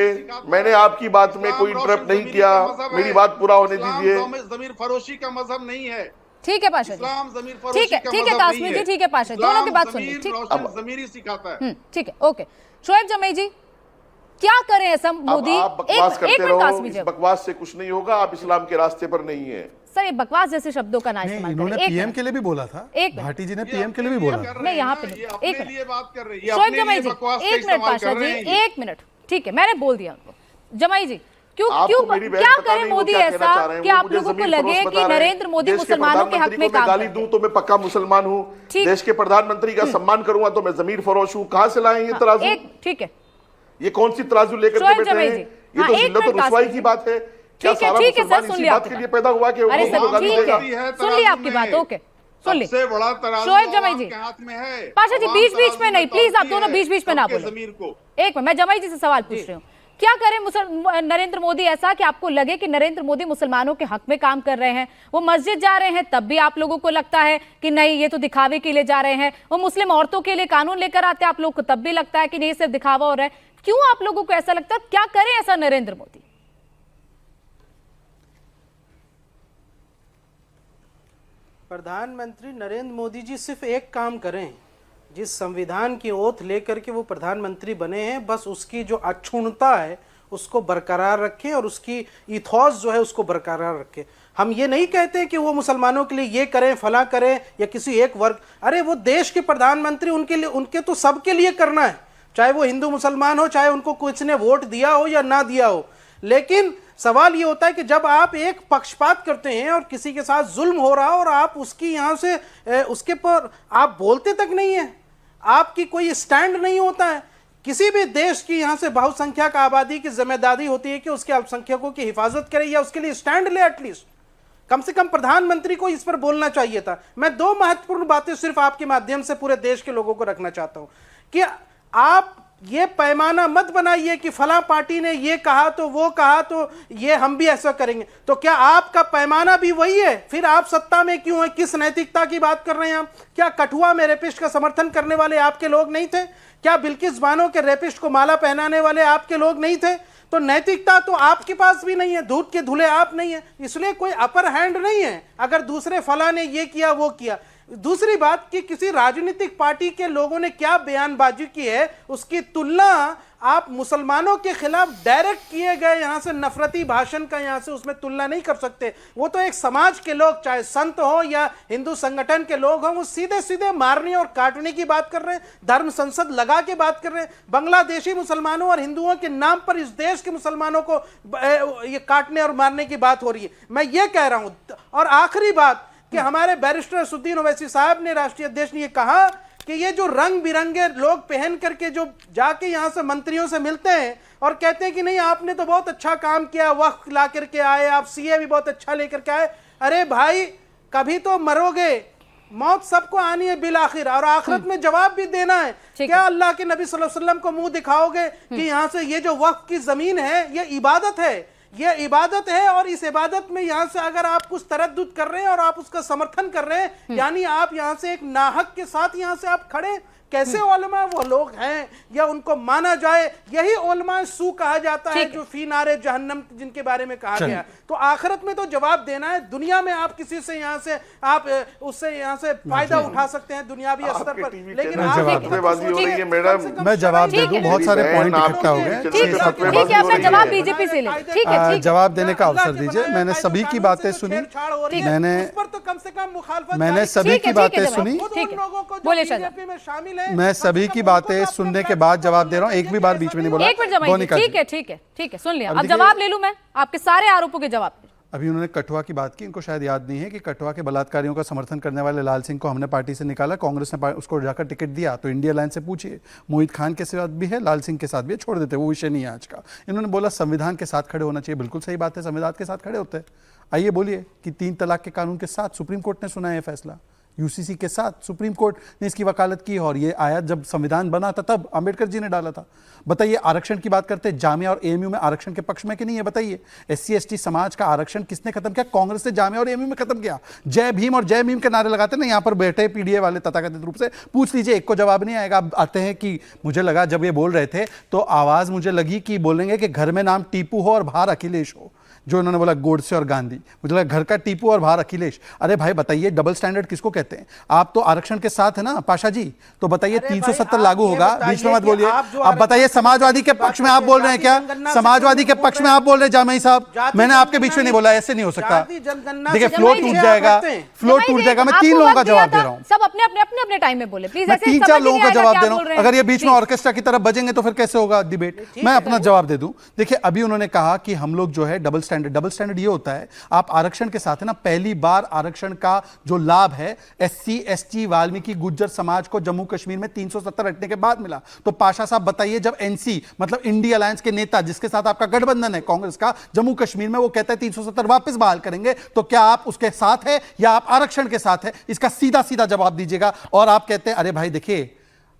मैंने आपकी बात में कोई इंटरप्ट नहीं किया, मेरी बात पूरा होने दीजिए। जमीर फरोशी का मजहब नहीं है। ठीक है पाशा जी, ठीक है कासमी जी, ठीक है पाशा, दोनों की बात सुनिए। जमीरी सिखाता है। ठीक है, ओके। शोएब जमी जी, क्या करें ऐसा मोदी? आप बकवास करते कासमी जी, रहो, बकवास से कुछ नहीं होगा, आप इस्लाम के रास्ते पर नहीं है। सर, ये बकवास जैसे शब्दों का ना इस्तेमाल इन्होंने करें। PM के लिए भी बोला था, भाटी जी ने PM के लिए भी बोला था। मैं यहाँ पे एक मिनट बात कर रही है। शोएब जमाई जी, एक मिनट पाशा जी, एक मिनट। ठीक है, मैंने बोल दिया उनको। जमाई जी, क्यों क्या करें मोदी ऐसा कि आप लोगों को लगे कि नरेंद्र मोदी मुसलमानों के हक में काम गाली दूं तो मैं पक्का मुसलमान हूँ, देश के प्रधानमंत्री का सम्मान करूंगा तो मैं जमीर फरोश हूँ। कहाँ से लाए ये तराजू? ठीक है, ये कौन सी तराजू लेकर के बैठे हैं? ये तो जिल्लत और रुसवाई की बात है। क्या सारा मुसलमान इसी बात के लिए पैदा हुआ कि अरे सर, गाली देगा? सुन लिया आपकी बात, ओके, सुन ली। सबसे बड़ा तराजू शोएब जमाई जी, आपके हाथ में है। पाशा जी बीच बीच में नहीं, प्लीज आप दोनों बीच बीच में ना बोलो। जमीर को एक मिनट, मैं जमाई जी से सवाल पूछ रही हूँ। क्या करें नरेंद्र मोदी ऐसा कि आपको लगे कि नरेंद्र मोदी मुसलमानों के हक में काम कर रहे हैं? वो मस्जिद जा रहे हैं तब भी आप लोगों को लगता है कि नहीं ये तो दिखावे के लिए जा रहे हैं। वो मुस्लिम औरतों के लिए कानून लेकर आते हैं, आप लोगों को तब भी लगता है कि नहीं सिर्फ दिखावा हो रहा है। क्यों आप लोगों को ऐसा लगता है? क्या करें ऐसा नरेंद्र मोदी? प्रधानमंत्री नरेंद्र मोदी जी सिर्फ एक काम करें, जिस संविधान की ओथ लेकर के वो प्रधानमंत्री बने हैं, बस उसकी जो अक्षुण्णता है उसको बरकरार रखें और उसकी इथॉस जो है उसको बरकरार रखें। हम ये नहीं कहते कि वो मुसलमानों के लिए ये करें फला करें या किसी एक वर्ग, अरे वो देश के प्रधानमंत्री, उनके लिए, उनके तो सबके लिए करना है, चाहे वो हिंदू मुसलमान हो, चाहे उनको कुछ ने वोट दिया हो या ना दिया हो। लेकिन सवाल ये होता है कि जब आप एक पक्षपात करते हैं और किसी के साथ जुल्म हो रहा हो और आप उसकी यहाँ से उसके पर आप बोलते तक नहीं है, आपकी कोई स्टैंड नहीं होता है। किसी भी देश की यहाँ से बहुसंख्यक आबादी की जिम्मेदारी होती है कि उसके अल्पसंख्यकों की हिफाजत करे या उसके लिए स्टैंड ले। एटलीस्ट कम से कम प्रधानमंत्री को इस पर बोलना चाहिए था। मैं दो महत्वपूर्ण बातें सिर्फ आपके माध्यम से पूरे देश के लोगों को रखना चाहता हूं कि आप ये पैमाना मत बनाइए कि फला पार्टी ने ये कहा तो वो कहा तो ये हम भी ऐसा करेंगे। तो क्या आपका पैमाना भी वही है? फिर आप सत्ता में क्यों हैं? किस नैतिकता की बात कर रहे हैं आप? क्या कठुआ में रेपिस्ट का समर्थन करने वाले आपके लोग नहीं थे? क्या बिल्किस बानो के रेपिस्ट को माला पहनाने वाले आपके लोग नहीं थे? तो नैतिकता तो आपके पास भी नहीं है, दूध के धुले आप नहीं है, इसलिए कोई अपर हैंड नहीं है अगर दूसरे फला ने ये किया वो किया। दूसरी बात कि किसी राजनीतिक पार्टी के लोगों ने क्या बयानबाजी की है उसकी तुलना आप मुसलमानों के खिलाफ डायरेक्ट किए गए यहां से नफरती भाषण का यहां से उसमें तुलना नहीं कर सकते। वो तो एक समाज के लोग, चाहे संत हो या हिंदू संगठन के लोग हों, वो सीधे सीधे मारने और काटने की बात कर रहे हैं, धर्म संसद लगा के बात कर रहे हैं। बांग्लादेशी मुसलमानों और हिंदुओं के नाम पर इस देश के मुसलमानों को ये काटने और मारने की बात हो रही है। मैं ये कह रहा हूं। और आखिरी बात कि हमारे बैरिस्टर असदुद्दीन ओवैसी साहब ने, राष्ट्रीय अध्यक्ष ने ये कहा कि ये जो रंग बिरंगे लोग पहन करके जो जाके यहाँ से मंत्रियों से मिलते हैं और कहते हैं कि नहीं आपने तो बहुत अच्छा काम किया, वक्त ला करके आए, आप सीए भी बहुत अच्छा लेकर के आए। अरे भाई कभी तो मरोगे, मौत सबको आनी है बिल आखिर, और आखिरत में जवाब भी देना है। क्या अल्लाह के नबी सल्लल्लाहु अलैहि वसल्लम को मुंह दिखाओगे कि यहाँ से ये जो वक्त की जमीन है ये इबादत है, ये इबादत है, और इस इबादत में यहां से अगर आप कुछ तरद्दुद कर रहे हैं और आप उसका समर्थन कर रहे हैं, यानी आप यहां से एक नाहक के साथ यहां से आप खड़े। कैसे उलमा वो लोग हैं या उनको माना जाए? यही उलमा सू कहा जाता है जो फी नारे जहन्नम जिनके बारे में कहा गया। तो आखिरत में तो जवाब देना है। दुनिया में आप किसी से यहाँ से आप उससे यहाँ से फायदा उठा सकते हैं दुनियावी स्तर पर, लेकिन मैं जवाब दे दूं, बहुत सारे पॉइंट इकट्ठा हो गए। ठीक है, अपना जवाब बीजेपी से ले। ठीक है, जवाब देने का अवसर दीजिए। मैंने सभी की बातें सुनी, मैंने सभी की बातें सुनी, बोले बीजेपी में शामिल। मैं सभी की बातें सुनने के बाद जवाब दे रहा हूं, एक भी बार बीच में नहीं बोला। एक मिनट जमाइए। ठीक है ठीक है ठीक है, सुन लिया। अब जवाब ले लूं मैं आपके सारे आरोपों के जवाब। अभी उन्होंने कठुआ की बात की, इनको शायद याद नहीं है कि कठुआ के बलात्कारियों का समर्थन करने वाले लाल सिंह को हमने पार्टी से निकाला, कांग्रेस ने उसको जाकर टिकट दिया। तो इंडिया लाइन से पूछिए, मोहित खान के साथ भी है, लाल सिंह के साथ भी है, छोड़ देते, वो विषय नहीं है आज का। इन्होंने बोला संविधान के साथ खड़े होना चाहिए, बिल्कुल सही बात है, संविधान के साथ खड़े होते हैं। आइए बोलिए कि 3 तलाक के कानून के साथ सुप्रीम कोर्ट ने सुना है फैसला, यूसीसी के साथ सुप्रीम कोर्ट ने इसकी वकालत की, और ये आया जब संविधान बना था तब अंबेडकर जी ने डाला था। बताइए आरक्षण की बात करते हैं, जामिया और एएमयू में आरक्षण के पक्ष में कि नहीं है? बताइए एससी एसटी समाज का आरक्षण किसने खत्म किया? कांग्रेस ने जामिया और एएमयू में खत्म किया। जय भीम और जय भीम के नारे लगाते ना, यहाँ पर बैठे पीडीए वाले तथाकथित रूप से, पूछ लीजिए, एक को जवाब नहीं आएगा। अब आते हैं कि मुझे लगा जब ये बोल रहे थे तो आवाज मुझे लगी कि बोलेंगे कि घर में नाम टीपू हो और बाहर अखिलेश हो, जो उन्होंने बोला गोडसे और गांधी। मुझे लगा घर का टीपू और बाहर अखिलेश। अरे भाई बताइए डबल स्टैंडर्ड किसको कहते हैं? आप तो आरक्षण के साथ है ना पाशा जी, तो बताइए 370 लागू होगा, बीच में मत बोलिए। अब बताइए समाजवादी के पक्ष में आप बोल रहे हैं क्या? समाजवादी के पक्ष में आप बोल रहे हैं जामई साहब? मैंने आपके बीच में नहीं बोला, ऐसे नहीं हो सकता। देखिए फ्लो टूट जाएगा, फ्लो टूट जाएगा। मैं 3 लोगों का जवाब दे रहा हूँ, सब अपने अपने अपने अपने टाइम में बोले प्लीज। मैं 3-4 लोगों का जवाब दे रहा हूँ। अगर ये बीच में ऑर्केस्ट्रा की तरफ बजेंगे तो फिर कैसे होगा डिबेट? मैं अपना जवाब दे दूं। देखिए अभी उन्होंने कहा कि हम लोग जो है डबल स्टैंडर्ड ये होता है, आप आरक्षण के साथ है ना, पहली बार आरक्षण का जो लाभ है एससी एसटी वाल्मीकि गुज्जर समाज को जम्मू कश्मीर में 370 हटने के बाद मिला। तो पाशा साहब बताइए, जब एनसी मतलब इंडिया अलायंस के नेता जिसके साथ आपका गठबंधन है कांग्रेस का, जम्मू कश्मीर में वो कहता है 370 वापस बहाल करेंगे, तो क्या आप उसके साथ है या आप आरक्षण के साथ है? इसका सीधा सीधा जवाब दीजिएगा। और आप कहते हैं अरे भाई देखिए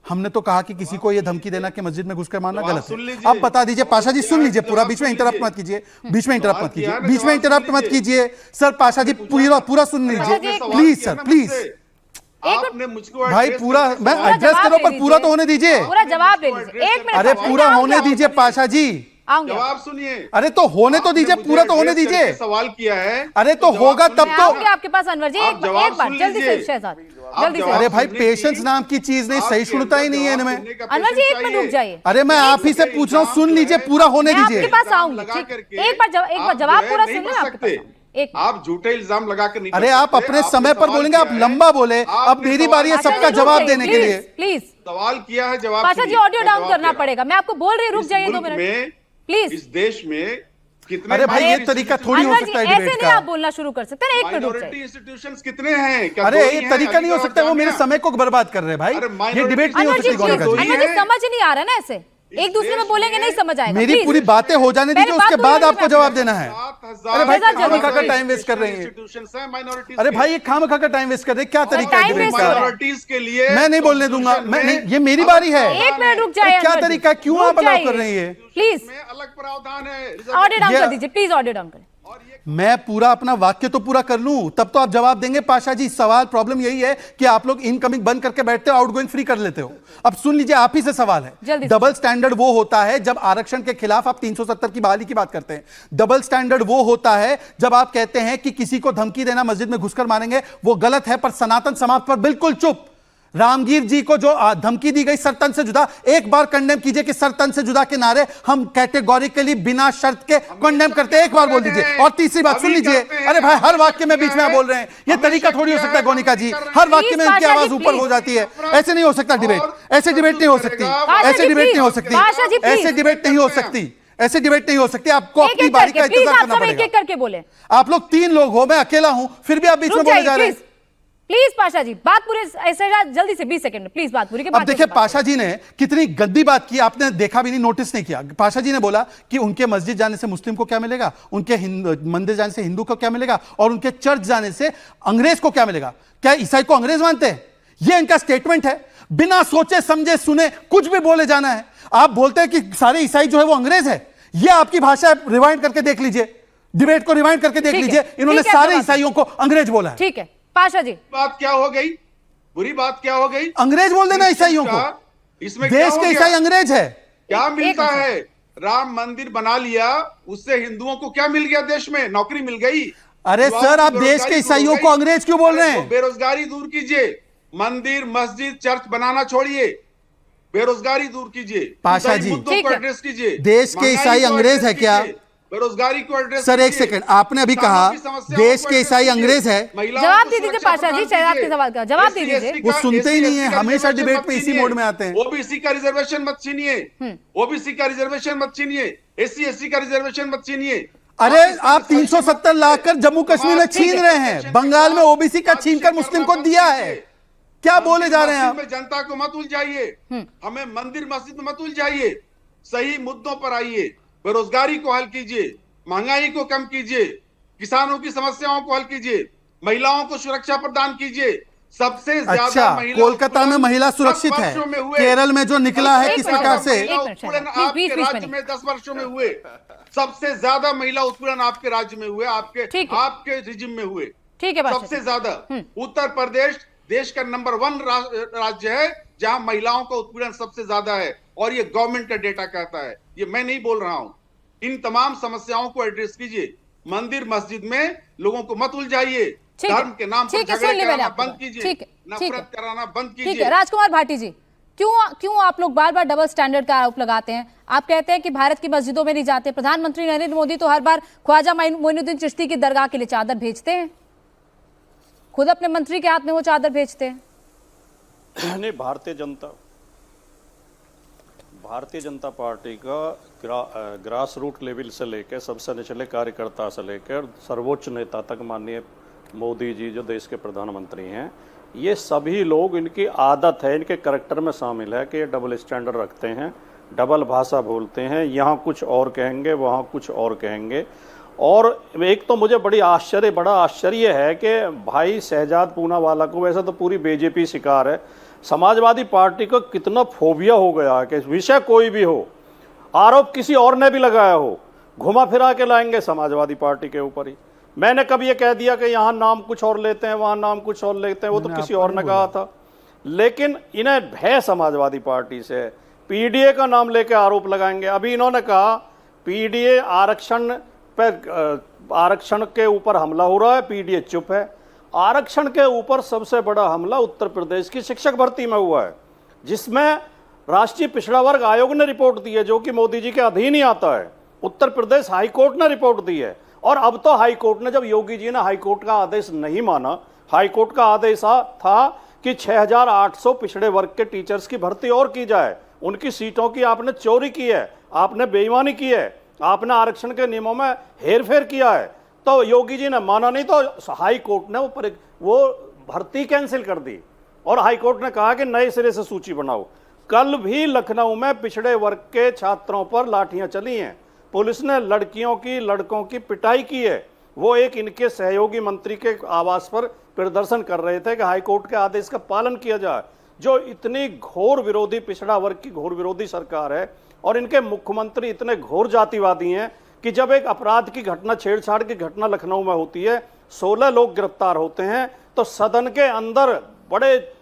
हमने तो कहा कि किसी को ये धमकी देना कि मस्जिद में घुसकर मारना तो आप गलत सुन है। लीजिए। अब बता दीजिए पाशा जी, सुन क्या लीजिए पूरा, जवाब बीच में सुन इंटरप्ट लीजिए। मत कीजिए, बीच में इंटरप्ट सवाल मत कीजिए, किया ना, बीच में जवाब इंटरप्ट सुन मत लीजिए। कीजिए सर। पाशा जी पूरा सुन लीजिए आपने सवाल प्लीज किया सर, ना प्लीज। मुझसे। आपने मुझको भाई address पूरा करके मैं सवाल एड्रेस जवाब करो, दे पर पूरा तो दीजिए। होने दीजिए। पूरा जवाब दे दीजिए, एक मिनट। अरे मैं पूरा आऊंगी, होने आऊंगी, दीजिए पाशा जी। आऊंगी। जवाब सुनिए। अरे तो होने तो आपने दीजिए, मुझे पूरा तो होने address दीजिए। करके सवाल किया है। अरे तो जवाब होगा सुन तब मैं तो। आऊंगी आपके पास अनवर जी, आप एक जवाब बार सुन जल्दी से लीजिए। शहजाद, आप जल्दी से। जवाब अरे भाई सुनने पेशेंस की- नाम की चीज नहीं, आपके सहिष्णुता ही अंदर नहीं है जवाब इनमें। सुनने का अनवर जी patience एक मिनट चाहिए। रुक जाइए। अरे मैं आप ही से पूछ रहा हूँ, सुन लीजिए, पूरा होने मैं दीजिए। आपके पास आऊंगी, लगा ठीक। करके एक बार आप जवाब जो है पूरा नहीं सुन बच ले, आपके सकते। पास आऊंगी। एक मिनट। आप झूठे इल्जाम लगा कर नहीं अरे बच आप सकते। अपने आपने समय पर सवाल बोलेंगे, आप किया है। लंबा बोले। अब आपने मेरी सवाल बारी है किया पाशा सबका जी, जवाब रुक देने के जाइए, लिए। प्लीज। सवाल किया है, जवाब पाशा जी सुनिए। ऑडियो मैं डाउन जवाब करना दे रहा हूं। पड़ेगा, मैं आपको बोल रही हूँ, रुक इस जाइए 2 मुल्क मिनट में, प्लीज। इस देश में कितने अरे भाई ये minority तरीका institutions- थोड़ी हो अनवर जी सकता है ऐसे डिबेट नहीं का। आप बोलना शुरू कर सकते ना, एक मिनट रुक माइनॉरिटी जाइए। इंस्टीट्यूशंस कितने हैं? क्या अरे दो ही ये हैं? तरीका नहीं हो अलीगढ़ सकता, वो और मेरे जामिया? समय को बर्बाद कर रहे हैं भाई। अरे ये minority डिबेट नहीं हो अनवर जी सकती इंस्टीट्यूशन गोनिका दो जी। ही अनवर जी हैं। समझ नहीं आ रहा ना ऐसे, एक दूसरे में देश बोलेंगे में नहीं समझ आएगा। मेरी प्लीज। पूरी बातें हो जाने पहले दीजिए, बात उसके पूरी बाद होने आपको दीजिए, जवाब आपके देना है। 7,000 अरे भाई शहजाद जल्दी खामखा का करिए। टाइम वेस्ट कर रहे हैं। इंस्टीट्यूशंस हैं minorities अरे के। भाई ये खामखा का टाइम वेस्ट कर रहे हैं, क्या तरीका है टाइम डिबेट वेस्ट का? हो रहा है। minorities के लिए मैं नहीं बोलने दूंगा, constitution मैं में नहीं, ये मेरी अलग बारी है। प्रावधान एक मिनट रुक अरे जाइए क्या अनवर जी। तरीका, क्यों रुक आप अलाउ कर जाइए। रही है? प्लीज में अलग प्रावधान है। ऑडियो डाउन ये- कर दीजिए, प्लीज ऑडियो डाउन करें। मैं पूरा अपना वाक्य तो पूरा कर लूं, तब तो आप जवाब देंगे। पाशा जी सवाल, प्रॉब्लम यही है कि आप लोग इनकमिंग बंद करके बैठते हो, आउटगोइंग फ्री कर लेते हो। अब सुन लीजिए, आप ही से सवाल है। जल्दी से। डबल स्टैंडर्ड वो होता है जब आरक्षण के खिलाफ आप 370 की बहाली की बात करते हैं। डबल स्टैंडर्ड वो होता है जब आप कहते हैं कि किसी को धमकी देना, मस्जिद में घुसकर मारेंगे, वो गलत है। पर सनातन समाज पर बिल्कुल चुप। रामगीर जी को जो धमकी दी गई सर तन से जुदा, एक बार कंडेम कीजिए कि सर तन से जुदा के नारे हम कैटेगोरिकली बिना शर्त के कंडेम करते हैं, एक बार बोल दीजिए। और तीसरी बात सुन लीजिए, अरे भाई हर वाक्य में बीच में आप बोल रहे हैं, ये तरीका थोड़ी हो सकता है गोनिका जी। हर वाक्य में इनकी आवाज ऊपर हो जाती है, ऐसे नहीं हो सकता डिबेट, ऐसे डिबेट नहीं हो सकती, ऐसे डिबेट नहीं हो सकती, पाशा जी, प्लीज। ऐसे डिबेट नहीं हो सकती, ऐसे डिबेट नहीं हो सकती। आपको एक अपनी एक बारी करके का प्लीज, इंतजार आप करना सब एक एक पड़ेगा। करके बोले। आप लोग 3 लोग हो, मैं अकेला हूं, फिर भी आप बीच में रुक बोले जाइए जा रहे प्लीज, हैं। प्लीज पाशा जी बात पूरे ऐसे जल्दी से 20 सेकंड में प्लीज बात पूरी के अब बाद देखिए पाशा जी ने कितनी गंदी बात की, आपने देखा भी नहीं, नोटिस नहीं किया। पाशा जी ने बोला कि उनके मस्जिद जाने से मुस्लिम को क्या मिलेगा, उनके मंदिर जाने से हिंदू को क्या मिलेगा, और उनके चर्च जाने से अंग्रेज को क्या मिलेगा। क्या ईसाई को अंग्रेज मानते हैं? ये इनका स्टेटमेंट है। बिना सोचे समझे सुने कुछ भी बोले जाना है। आप बोलते हैं कि सारे ईसाई जो है वो अंग्रेज है। ये आपकी भाषा है, रिवाइंड करके देख लीजिए, डिबेट को रिवाइंड करके देख ठीक है, लीजिए। इन्होंने ठीक है, सारे आपका ईसाइयों को अंग्रेज बोला है। ठीक है पाशा जी। बात क्या हो गई? बुरी बात क्या हो गई? अंग्रेज बोल देना ईसाइयों को, इसमें क्या देश हो के गया? ईसाई अंग्रेज है। क्या मिलता मिनट। है? राम मंदिर बना लिया, उससे हिंदुओं को क्या मिल गया? देश में नौकरी मिल गई। अरे युवाओं सर, की आप देश बेरोजगारी के दूर ईसाइयों हो को गई। अंग्रेज क्यों बोल रहे अरे हैं? तो बेरोजगारी दूर कीजिए, मंदिर मस्जिद चर्च बनाना छोड़िए, बेरोजगारी दूर कीजिए, पाशा इन जी, मुद्दों ठीक को है। एड्रेस कीजिए। देश के महंगाई ईसाई को अंग्रेज एड्रेस है क्या? कीजिए, बेरोजगारी को एड्रेस सर एक कीजिए, सेकंड, आपने अभी किसानों कहा की समस्याओं देश को के एड्रेस ईसाई कीजिए, अंग्रेज है। महिलाओं जवाब को दे दीजिए सुरक्षा पाशा जी, प्रदान शहजाद कीजिए। के सवाल का जवाब दे SC दीजिए। का- वो सुनते ही SC नहीं है, का हमेशा रिजर्वेशन डिबेट मत में इसी छीनिए। मोड में आते हैं। ओबीसी का रिजर्वेशन मत छीनिए, ओबीसी का रिजर्वेशन मत छीनिए, SC SC का रिजर्वेशन मत छीनिए। अरे आप 370 लाकर जम्मू कश्मीर में छीन रहे हैं, बंगाल में ओबीसी का छीनकर मुस्लिम को दिया है। क्या बोले जा रहे हैं आप? मंदिर में जनता को मत उलझाइए, हमें मंदिर मस्जिद में मत उलझाइए, सही मुद्दों पर आइए। बेरोजगारी को हल कीजिए, महंगाई को कम कीजिए, किसानों की समस्याओं को हल कीजिए, महिलाओं को सुरक्षा प्रदान कीजिए। सबसे ज्यादा अच्छा, महिला कोलकाता में उत्पीड़न महिला 10 सुरक्षित है, वर्षों में हुए। केरल में जो निकला है एक किस मिनट, प्रकार से। एक मिनट, उत्पीड़न प्लीज, आपके बीच में राज्य नहीं। में 10 वर्षों में हुए। सबसे ज्यादा महिला उत्पीड़न आपके राज्य में हुए, ठीक है। आपके रिजिम में हुए ठीक है पाशा सबसे जी। ज्यादा। उत्तर प्रदेश देश का नंबर 1 राज्य है जहां महिलाओं का उत्पीड़न सबसे ज्यादा है, और ये गवर्नमेंट का डेटा कहता है, ये मैं नहीं बोल रहा हूं। इन तमाम समस्याओं को एड्रेस कीजिए, मंदिर मस्जिद में लोगों को मत उलझाइए, ठीक है, धर्म के नाम पर ठीक है, झगड़े सुन ली मैंने कराना आपकी बंद बात। कीजिए, ठीक है, ठीक है। नफरत कराना बंद ठीक है कीजिए। राजकुमार भाटी जी, क्यों आप लोग बार बार डबल स्टैंडर्ड का आरोप लगाते हैं? आप कहते हैं कि भारत की मस्जिदों में नहीं जाते, प्रधानमंत्री नरेंद्र मोदी तो हर बार ख्वाजा मोइनुद्दीन चिश्ती की दरगाह के लिए चादर भेजते हैं, खुद अपने मंत्री के हाथ में वो चादर भेजते हैं। नहीं, भारतीय जनता पार्टी का ग्रास रूट लेवल से लेकर सबसे निचले कार्यकर्ता से लेकर सर्वोच्च नेता तक, माननीय मोदी जी जो देश के प्रधानमंत्री हैं, ये सभी लोग, इनकी आदत है, इनके करैक्टर में शामिल है कि ये डबल स्टैंडर्ड रखते हैं, डबल भाषा बोलते हैं, यहाँ कुछ और कहेंगे वहाँ कुछ और कहेंगे। और एक तो मुझे बड़ा आश्चर्य है कि भाई शहजाद पूनावाला को, वैसे तो पूरी बीजेपी शिकार है, समाजवादी पार्टी को कितना फोबिया हो गया है कि विषय कोई भी हो, आरोप किसी और ने भी लगाया हो, घुमा फिरा के लाएंगे समाजवादी पार्टी के ऊपर ही। मैंने कभी ये कह दिया कि यहाँ नाम कुछ और लेते हैं, वहां नाम कुछ और लेते हैं, वो तो किसी और ने कहा था। लेकिन इन्हें भय समाजवादी पार्टी से, पीडीए का नाम लेके आरोप लगाएंगे। अभी इन्होंने कहा पीडीए आरक्षण के ऊपर हमला हो रहा है, पीडीए चुप है। आरक्षण के ऊपर सबसे बड़ा हमला उत्तर प्रदेश की शिक्षक भर्ती में हुआ है, जिसमें राष्ट्रीय पिछड़ा वर्ग आयोग ने रिपोर्ट दी है, जो कि मोदी जी के अधीन ही आता है। उत्तर प्रदेश हाई कोर्ट ने रिपोर्ट दी है, और अब तो हाई कोर्ट ने, जब योगी जी ने हाई कोर्ट का आदेश नहीं माना, हाई कोर्ट का आदेश था कि 6800 पिछड़े वर्ग के टीचर्स की भर्ती और की जाए। उनकी सीटों की आपने चोरी की है, आपने बेईमानी की है, आपने आरक्षण के नियमों में हेरफेर किया है। तो योगी जी ने माना नहीं, तो हाई कोर्ट ने वो भर्ती कैंसिल कर दी, और हाई कोर्ट ने कहा कि नए सिरे से सूची बनाओ। कल भी लखनऊ में पिछड़े वर्ग के छात्रों पर लाठियां चली हैं, पुलिस ने लड़कियों की लड़कों की पिटाई की है। वो एक इनके सहयोगी मंत्री के आवास पर प्रदर्शन कर रहे थे कि हाई कोर्ट के आदेश का पालन किया जाए। जो इतनी घोर विरोधी, पिछड़ा वर्ग की घोर विरोधी सरकार है, और इनके मुख्यमंत्री इतने घोर जातिवादी हैं कि जब एक अपराध की घटना, छेड़छाड़ की घटना लखनऊ में होती है, 16 लोग गिरफ्तार होते हैं, तो सदन के अंदर बड़े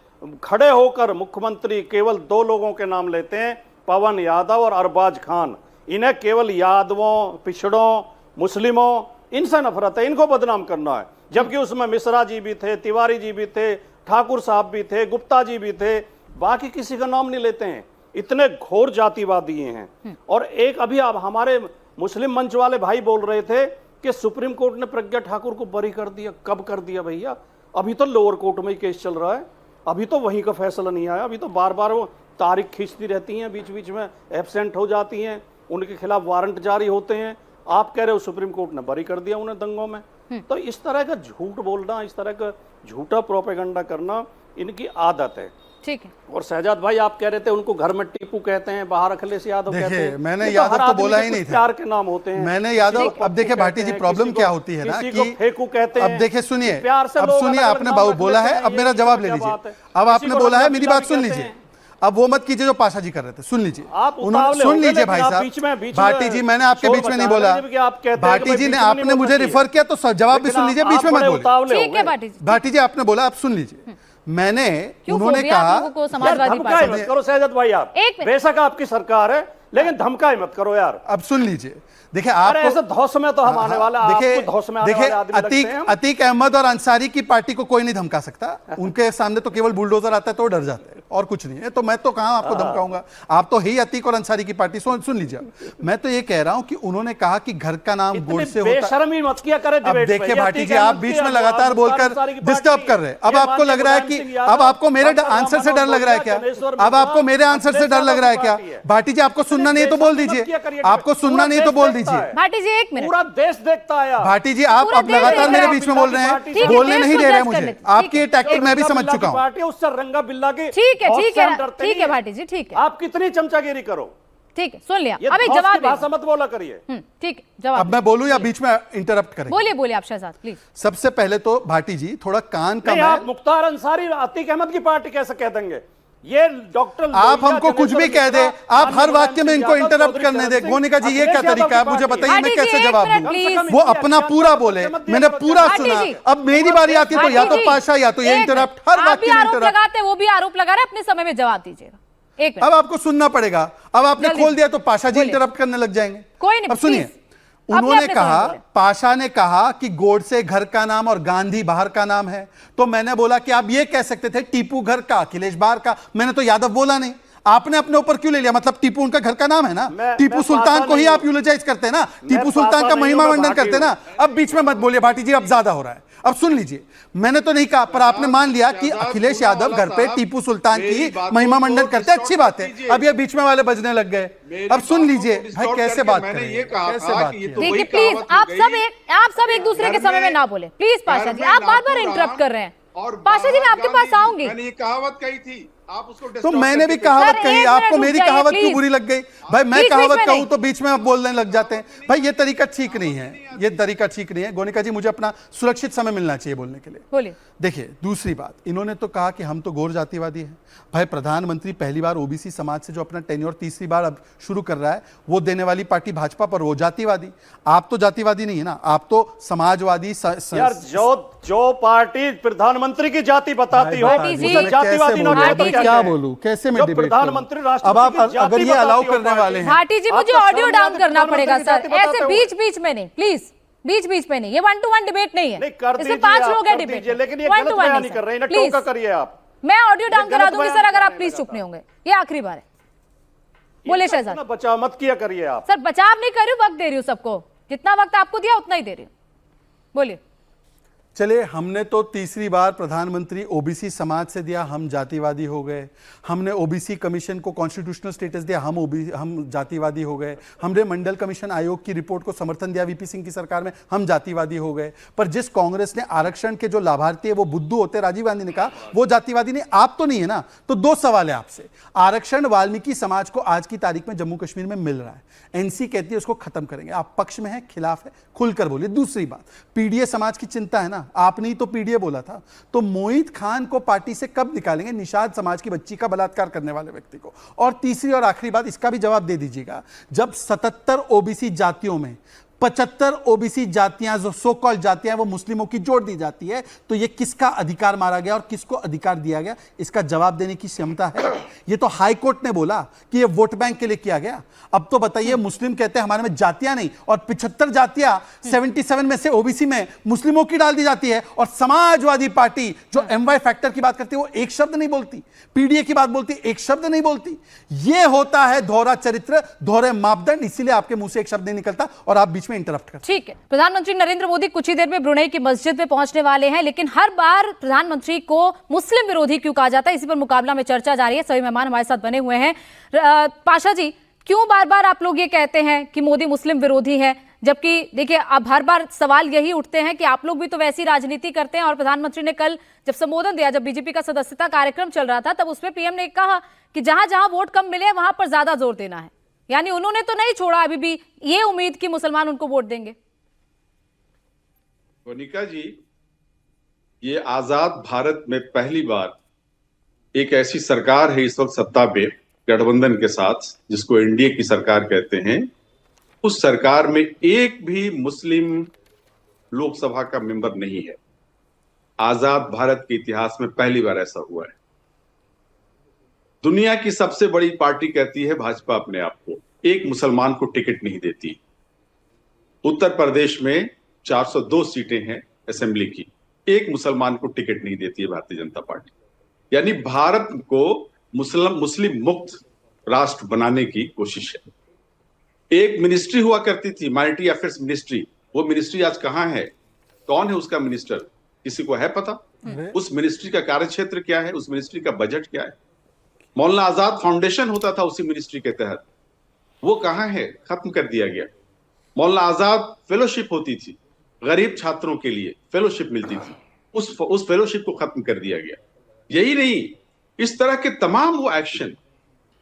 खड़े होकर मुख्यमंत्री केवल 2 लोगों के नाम लेते हैं, पवन यादव और अरबाज खान। इन्हें केवल यादवों, पिछड़ों, मुस्लिमों, इनसे नफरत है, इनको बदनाम करना है। जबकि उसमें मिश्रा जी भी थे, तिवारी जी भी थे, ठाकुर साहब भी थे, गुप्ता जी भी थे, बाकी किसी का नाम नहीं लेते हैं। इतने घोर जातिवादी हैं। और एक अभी आप हमारे मुस्लिम मंच वाले भाई बोल रहे थे कि सुप्रीम कोर्ट ने प्रज्ञा ठाकुर को बरी कर दिया। कब कर दिया भैया? अभी तो लोअर कोर्ट में ही केस चल रहा है, अभी तो वहीं का फैसला नहीं आया। अभी तो बार बार वो तारीख खींचती रहती हैं, बीच बीच में एब्सेंट हो जाती हैं, उनके खिलाफ वारंट जारी होते हैं। आप कह रहे हो सुप्रीम कोर्ट ने बरी कर दिया उन्हें दंगों में। तो इस तरह का झूठ बोलना, इस तरह का झूठा प्रोपेगेंडा करना इनकी आदत है। ठीक है। और शहजाद भाई, आप कह रहे थे उनको घर में टीपू कहते हैं, बाहर अखिलेश यादव कहते हैं। मैंने ये यादव हर तो आदमी बोला के ही कुछ नहीं था। प्यार के नाम होते हैं। मैंने यादव, किसी को अब देखिए पप्पू भाटी जी, कहते हैं, प्रॉब्लम किसी क्या को- होती है ना किसी को कि फेकू कहते अब हैं। देखिए, सुनिए, प्यार से अब लोग सुनिए, अलग-अलग आपने नाम बाबू रख बोला लेते है, हैं, अब ये मेरा इसमें जवाब ले क्या लीजिए। बात है? अब किसी आपने को बोला है, रंगा मेरी पिला बात के सुन कहते लीजिए। हैं। अब वो मत कीजिए जो पाशा जी कर रहे थे, सुन लीजिए। आप उन्होंने, उतावले सुन हो गए, लीजिए लेकिन भाई आप साहब। बीच में भाटी जी, मैंने आपके शोर बीच में नहीं बचा बोला। रहे थे कि आप कहते हैं कि भाटी भाई जी ने, बीच में नहीं आपने बोल मुझे सकती। रिफर किया तो जवाब भी लेकिन सुन लीजिए, आप बीच में मत बड़े बोलिए। उतावले हो ठीक है गए। भाटी जी। भाटी जी, आपने बोला, आप सुन लीजिए। मैंने, क्यों उन्होंने फोबिया आप कहा, लोगों को समाजवादी धमकाए पार्टी? मत करो शहजाद भाई, आप एक मिनट। बेशक आपकी सरकार है, लेकिन धमकाए मत करो यार। अब सुन लीजिए। देखिए, अरे ऐसे आपको धौस में तो हम आने वाले, आपको धौस में आने वाले आदमी लगते अतीक हैं हम। अतीक अहमद और अंसारी की पार्टी को कोई नहीं धमका सकता। उनके सामने तो केवल बुलडोजर आता है तो वो डर जाते हैं, और कुछ नहीं है। तो मैं तो कहां आपको धमकाऊंगा? आप तो ही अतीक और अंसारी की पार्टी। सुन लीजिए, मैं तो ये कह रहा हूं कि उन्होंने कहा कि घर का नाम गोड से होता है। बेशर्मी मत किया करे अब डिबेट पे। देखिए ये भाटी ठीक जी, है, आप मत बीच किया, में लगातार आप बोलकर अंसारी की डिस्टर्ब पार्टी, कर रहे हैं। अब ये आपको माननीय लग रहा है मुलायम कि सिंह यादव, अब आपको मेरे डॉक्टर आंसर से डर राम लग रहा है क्या? जनेश्वर अब आपको मेरे मिश्रा, आंसर से डर लग रहा है क्या? अखिलेश यादव की भाटी जी, आपको सुनना नहीं है तो बोल दीजिए। आपको सुनना नहीं है तो बोल दीजिए। भाटी जी, एक मिनट। पूरा देश देखता है यार। भाटी जी, आप पूरा अब देश लगातार देख मेरे रहा है। बीच में बोल रहे ठीक हैं, है, बोलने देश नहीं को दे रहे जज कर मुझे। लेते। आपकी ये टैक्टिक मैं भी समझ चुका हूँ। पार्टी उससे रंगा बिल्ला की। ठीक है, बहुत ठीक से हम है, डरते ठीक नहीं है हैं। भाटी जी, ठीक है, आप कितनी चमचागिरी करो, ठीक है, सुन लिया। ये अब एक धौस जवाब की दे भाषा मत बोला करिए। ठीक है, जवाब अब मैं बोलूं या बीच में इंटरप्ट करें? बोलिए, बोलिए आप शहजाद, प्लीज। सबसे पहले तो भाटी जी, थोड़ा कान का नहीं, आप मैं, मुख्तार अंसारी, अतीक अहमद की पार्टी कैसे कह देंगे? ये डॉक्टर आप हमको कुछ भी कह दे, आप हर वाक्य में इनको इंटरप्ट करने दे। गोनिका जी, ये क्या तरीका है? मुझे बताइए, मैं भाटी जी, कैसे एक जवाब मिनट, दूं? प्लीज। वो अपना पूरा बोले, मैंने पूरा भाटी सुना। जी। अब मेरी बारी आती है तो या तो भाटी जी, पाशा या तो ये एक इंटरप्ट, मिनट। हर आप भी वाक्य में आरोप इंटरप्ट। लगाते हैं, वो भी आरोप लगा रहे हैं, अपने समय में जवाब दीजिएगा। एक मिनट। अब आपको सुनना पड़ेगा। अब आपने जल्दी। खोल दिया तो पाशा जी बोलिए। इंटरप्ट करने लग जाएंगे। कोई नहीं, अब सुनिए, प्लीज। अपने उन्होंने अपने कहा, समय बोले। पाशा ने कहा कि गोडसे घर का नाम और गांधी बाहर का नाम है। तो मैंने बोला कि आप ये कह सकते थे टीपू घर का, अखिलेश बाहर का। मैंने तो यादव बोला नहीं। आपने अपने ऊपर क्यों ले लिया? मतलब टीपू उनका घर का नाम है ना। टीपू सुल्तान को ही आप यूलोजाइज करते हैं ना, टीपू सुल्तान का महिमा मंडन करते हैं ना। अब बीच में मत बोलिए भाटी जी, अब ज्यादा हो रहा है। अब सुन लीजिए, मैंने तो नहीं कहा, पर आपने मान लिया कि अखिलेश यादव घर पे टीपू सुल्तान की महिमा मंडन करते हैं, अच्छी बात है। अब ये बीच में वाले बजने लग गए। अब सुन लीजिए भाई, कैसे बात मैंने करें, ये कहा कैसे था बात कि ये किया? तो देखिए वही प्लीज, कहावत आप हो सब गई। एक दूसरे के घर समय में में- ना बोले प्लीज। पाशा घर जी, में आप बार बार नाथू इंटरप्ट राम कर रहे हैं। और पाशा जी, मैं बाबा आपके पास गांधी जी, आऊंगी। मैंने ये कहावत कही थी, आप उसको तो distort मैंने भी करके कहावत सर, कही, एक आपको मिनट मेरी रुक जाइए, कहावत क्यों प्लीज। बुरी लग गई? भाई मैं बीच-बीच कहावत में कहूं नहीं। तो बीच में आप बोलने लग जाते हैं। भाई ये तरीका ठीक नहीं है, ये तरीका ठीक नहीं है। गोनिका जी, मुझे अपना सुरक्षित समय मिलना चाहिए बोलने के लिए। बोलिए। देखिए, दूसरी बात, इन्होंने तो कहा कि हम तो गौर जातिवादी हैं। भाई प्रधानमंत्री पहली बार ओबीसी समाज से जो अपना टेन्योर तीसरी बार अब शुरू कर रहा है, वो देने वाली पार्टी भाजपा, पर वो जातिवादी। आप तो जातिवादी नहीं है ना, आप तो समाजवादी यार जो पार्टी प्रधानमंत्री की जाति बताती हो, भाटी जी, उसे जातिवादी ना भाटी कहते जी, क्या क्या है? बोलूं, कैसे मैं जो डिबेट प्रधानमंत्री करूं? राष्ट्रपति अब आप की जाति अगर ये बताती अलाउ हो करने पार्टी। वाले हैं, भाटी जी, मुझे आपको ऑडियो सामने डाउन आके करना प्रधानमंत्री पड़ेगा की सर, जाति बताते ऐसे हुए। बीच बीच में नहीं, प्लीज बीच बीच में नहीं। ये 1 to 1 डिबेट नहीं है, नहीं कर इसमें दीजिए, 5 आप लोग हैं कर डिबेट दीजिए, में। लेकिन ये 1 गलत to 1 बयान नहीं नहीं सर, कर रहे हैं ना, प्लीज। टोका करिए आप। मैं ऑडियो डाउन गलत करा दूंगी बयान सर, अगर आप करने प्लीज लगा चुप नहीं था। होंगे। ये आखिरी बार है, बोले शहजाद। ना बचाव मत किया करिए आप। सर बचाव नहीं कर रही हूँ, वक्त दे रही हूँ सबको, जितना वक्त आपको दिया उतना ही दे रही हूँ। बोलिए। चलिए, हमने तो तीसरी बार प्रधानमंत्री ओबीसी समाज से दिया, हम जातिवादी हो गए। हमने ओबीसी कमीशन को कॉन्स्टिट्यूशनल स्टेटस दिया, हम जातिवादी हो गए। हमने मंडल कमीशन आयोग की रिपोर्ट को समर्थन दिया वीपी सिंह की सरकार में, हम जातिवादी हो गए। पर जिस कांग्रेस ने आरक्षण के जो लाभार्थी है वो बुद्धू होते, राजीव गांधी ने कहा, वो जातिवादी नहीं। आप तो नहीं है ना। तो 2 सवाल है आपसे। आरक्षण वाल्मीकि समाज को आज की तारीख में जम्मू कश्मीर में मिल रहा है, एनसी कहती है उसको खत्म करेंगे। आप पक्ष में है, खिलाफ है, खुलकर बोलिए। दूसरी बात, पीडीए समाज की चिंता है ना, आपने ही तो पीडीए बोला था। तो मोहित खान को पार्टी से कब निकालेंगे, निषाद समाज की बच्ची का बलात्कार करने वाले व्यक्ति को? और तीसरी और आखिरी बात, इसका भी जवाब दे दीजिएगा, जब 77 ओबीसी जातियों में 75 ओबीसी जातियां, जो सो कॉल जातियां, वो मुस्लिमों की जोड़ दी जाती है, तो ये किसका अधिकार मारा गया और किसको अधिकार दिया गया? इसका जवाब देने की क्षमता है? ये तो हाई कोर्ट ने बोला कि ये वोट बैंक के लिए किया गया। अब तो बताइए, मुस्लिम कहते हैं हमारे में जातियां नहीं, और 75 जातियां 77 में से ओबीसी में मुस्लिमों की डाल दी जाती है। और समाजवादी पार्टी जो एमवाई फैक्टर की बात करती है, वो एक शब्द नहीं बोलती, पीडीए की बात बोलती, एक शब्द नहीं बोलती। ये होता है दोहरा चरित्र, दोहरे मापदंड, इसीलिए आपके मुंह से एक शब्द नहीं निकलता और आप बीच में इंटरप्ट कर। ठीक है, प्रधानमंत्री नरेंद्र मोदी कुछ ही देर में ब्रुनेई की मस्जिद में पहुंचने वाले हैं, लेकिन हर बार प्रधानमंत्री को मुस्लिम विरोधी क्यों कहा जाता है, इसी पर मुकाबला में चर्चा जारी है। सभी मेहमान हमारे साथ बने हुए हैं। पाशा जी, क्यों बार बार आप लोग ये कहते हैं कि मोदी मुस्लिम विरोधी है, जबकि देखिए अब हर बार सवाल यही उठते हैं कि आप लोग भी तो वैसी राजनीति करते हैं। और प्रधानमंत्री ने कल जब संबोधन दिया, जब बीजेपी का सदस्यता कार्यक्रम चल रहा था, तब उसमें पीएम ने कहा कि जहां जहां वोट कम मिले वहां पर ज्यादा जोर देना है। यानी उन्होंने तो नहीं छोड़ा अभी भी ये उम्मीद कि मुसलमान उनको वोट देंगे। मोनिका जी, ये आजाद भारत में पहली बार एक ऐसी सरकार है इस वक्त सत्ता पे गठबंधन के साथ, जिसको एनडीए की सरकार कहते हैं। उस सरकार में एक भी मुस्लिम लोकसभा का मेंबर नहीं है। आजाद भारत के इतिहास में पहली बार ऐसा हुआ है। दुनिया की सबसे बड़ी पार्टी कहती है भाजपा अपने आप को, एक मुसलमान को टिकट नहीं देती। उत्तर प्रदेश में 402 सीटें हैं असेंबली की, एक मुसलमान को टिकट नहीं देती है भारतीय जनता पार्टी। यानी भारत को मुस्लिम मुक्त राष्ट्र बनाने की कोशिश है। एक मिनिस्ट्री हुआ करती थी, माइनॉरिटी अफेयर्स मिनिस्ट्री, वो मिनिस्ट्री आज कहां है? कौन है उसका मिनिस्टर? किसी को है पता? उस मिनिस्ट्री का कार्यक्षेत्र क्या है? उस मिनिस्ट्री का बजट क्या है? मौलाना आजाद फाउंडेशन होता था उसी मिनिस्ट्री के तहत, वो कहां है? खत्म कर दिया गया। मौलाना आजाद फेलोशिप होती थी, गरीब छात्रों के लिए फेलोशिप मिलती थी, उस फेलोशिप को खत्म कर दिया गया। यही नहीं, इस तरह के तमाम वो एक्शन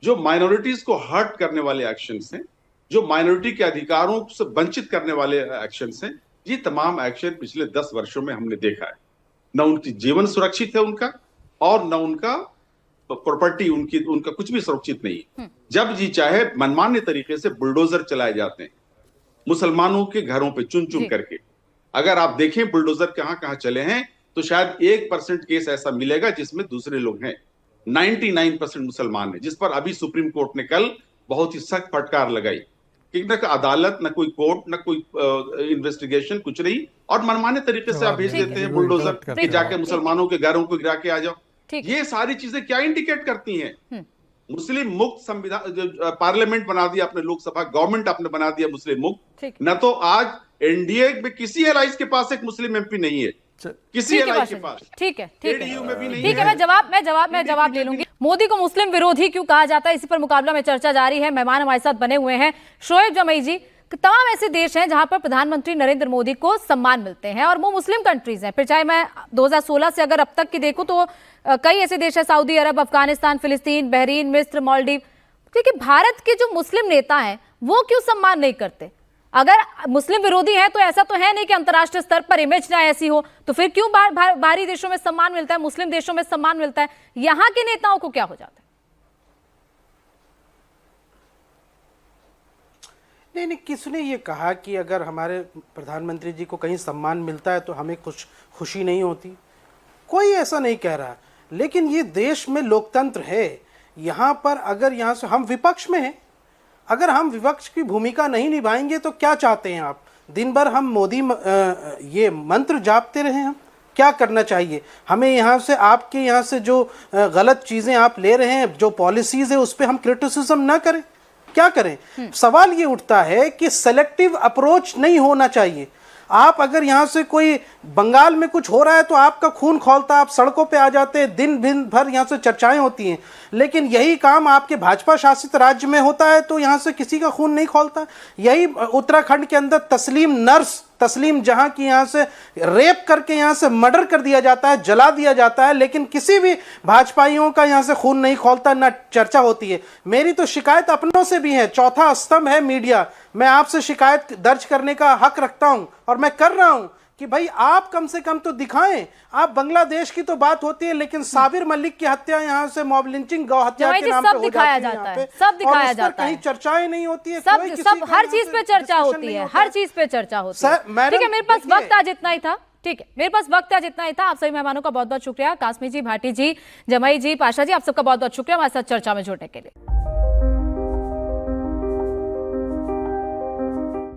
जो माइनॉरिटीज को हर्ट करने वाले एक्शन हैं, जो माइनॉरिटी के अधिकारों से वंचित करने वाले एक्शन हैं, ये तमाम एक्शन पिछले 10 वर्षों में हमने देखा है। न उनकी जीवन सुरक्षित है उनका, और न उनका प्रॉपर्टी उनका कुछ भी सुरक्षित नहीं है। जब जी चाहे मनमान्य तरीके से बुलडोजर चलाए जाते हैं मुसलमानों के घरों पे चुन चुन करके। अगर आप देखें बुलडोजर कहां कहां चले हैं, तो शायद 1% केस ऐसा मिलेगा जिसमें दूसरे लोग हैं। 99% मुसलमान है, जिस पर अभी सुप्रीम कोर्ट ने कल बहुत ही सख्त फटकार लगाई कि न अदालत, न कोई कोर्ट, न कोई इन्वेस्टिगेशन, कुछ नहीं, और मनमाने तरीके से आप भेज देते हैं बुलडोजर कि जाके मुसलमानों के घरों को गिरा के आ जाओ। ये सारी चीजें क्या इंडिकेट करती हैं? मुस्लिम मुक्त संविधान, पार्लियामेंट बना दिया आपने, लोकसभा गवर्नमेंट आपने बना दिया मुस्लिम मुक्त। न तो आज एनडीए में किसी एलाइज के पास एक मुस्लिम एमपी नहीं है, किसी एलाइज के पास। ठीक है, ठीक है, में भी नहीं ठीक है। मैं जवाब ले लूंगी। मोदी को मुस्लिम विरोधी क्यों कहा जाता है, इसी पर मुकाबला में चर्चा जारी है। मेहमान हमारे साथ बने हुए हैं। शोएब जमई जी, कि तमाम ऐसे देश हैं जहां पर प्रधानमंत्री नरेंद्र मोदी को सम्मान मिलते हैं और वो मुस्लिम कंट्रीज हैं। फिर चाहे मैं 2016 से अगर अब तक की देखूं तो कई ऐसे देश हैं, सऊदी अरब, अफगानिस्तान, फिलिस्तीन, बहरीन, मिस्र, मालदीव। क्योंकि भारत के जो मुस्लिम नेता हैं वो क्यों सम्मान नहीं करते? अगर मुस्लिम विरोधी है तो ऐसा तो है नहीं कि अंतर्राष्ट्रीय स्तर पर इमेज ना ऐसी हो, तो फिर क्यों बाहरी देशों में सम्मान मिलता है, मुस्लिम देशों में सम्मान मिलता है, यहां के नेताओं को क्या हो जाता है? नहीं, किसने ये कहा कि अगर हमारे प्रधानमंत्री जी को कहीं सम्मान मिलता है तो हमें कुछ खुशी नहीं होती? कोई ऐसा नहीं कह रहा। लेकिन ये देश में लोकतंत्र है। यहाँ पर अगर यहाँ से हम विपक्ष में हैं, अगर हम विपक्ष की भूमिका नहीं निभाएंगे तो क्या चाहते हैं आप? दिन भर हम मोदी ये मंत्र जापते रहे? हम क्या करना चाहिए हमें? यहाँ से आपके यहाँ से जो गलत चीज़ें आप ले रहे हैं, जो पॉलिसीज़ है, उस पर हम क्रिटिसिज्म ना करें? क्या करें? सवाल ये उठता है कि सेलेक्टिव अप्रोच नहीं होना चाहिए। आप अगर यहाँ से कोई बंगाल में कुछ हो रहा है तो आपका खून खौलता, आप सड़कों पे आ जाते हैं, दिन भर यहाँ से चर्चाएं होती हैं। लेकिन यही काम आपके भाजपा शासित राज्य में होता है तो यहाँ से किसी का खून नहीं खौलता। यही उत्तराखंड के अंदर तस्लीम जहां की यहाँ से रेप करके यहाँ से मर्डर कर दिया जाता है, जला दिया जाता है, लेकिन किसी भी भाजपाइयों का यहाँ से खून नहीं खौलता, ना चर्चा होती है। मेरी तो शिकायत अपनों से भी है। चौथा स्तंभ है मीडिया। मैं आपसे शिकायत दर्ज करने का हक रखता हूं और मैं कर रहा हूं कि भाई आप कम से कम तो दिखाएं। आप बांग्लादेश की तो बात होती है, लेकिन साबिर मलिक की हत्या यहाँ से मॉब लिंचिंग, गौ हत्या के नाम पे हो जाती है यहाँ पे, सब दिखाया जाता है, कहीं चर्चाएं नहीं होती है, सब हर चीज पे चर्चा होती है, हर चीज पे चर्चा होती है। ठीक है, मेरे पास वक्त आज इतना ही था। ठीक है, मेरे पास वक्त आज इतना ही था। आप सभी मेहमानों का बहुत बहुत शुक्रिया, कासमी जी, भाटी जी, जमाई जी, पाशा जी, आप सबका बहुत बहुत शुक्रिया हमारे साथ चर्चा में जुड़ने के लिए।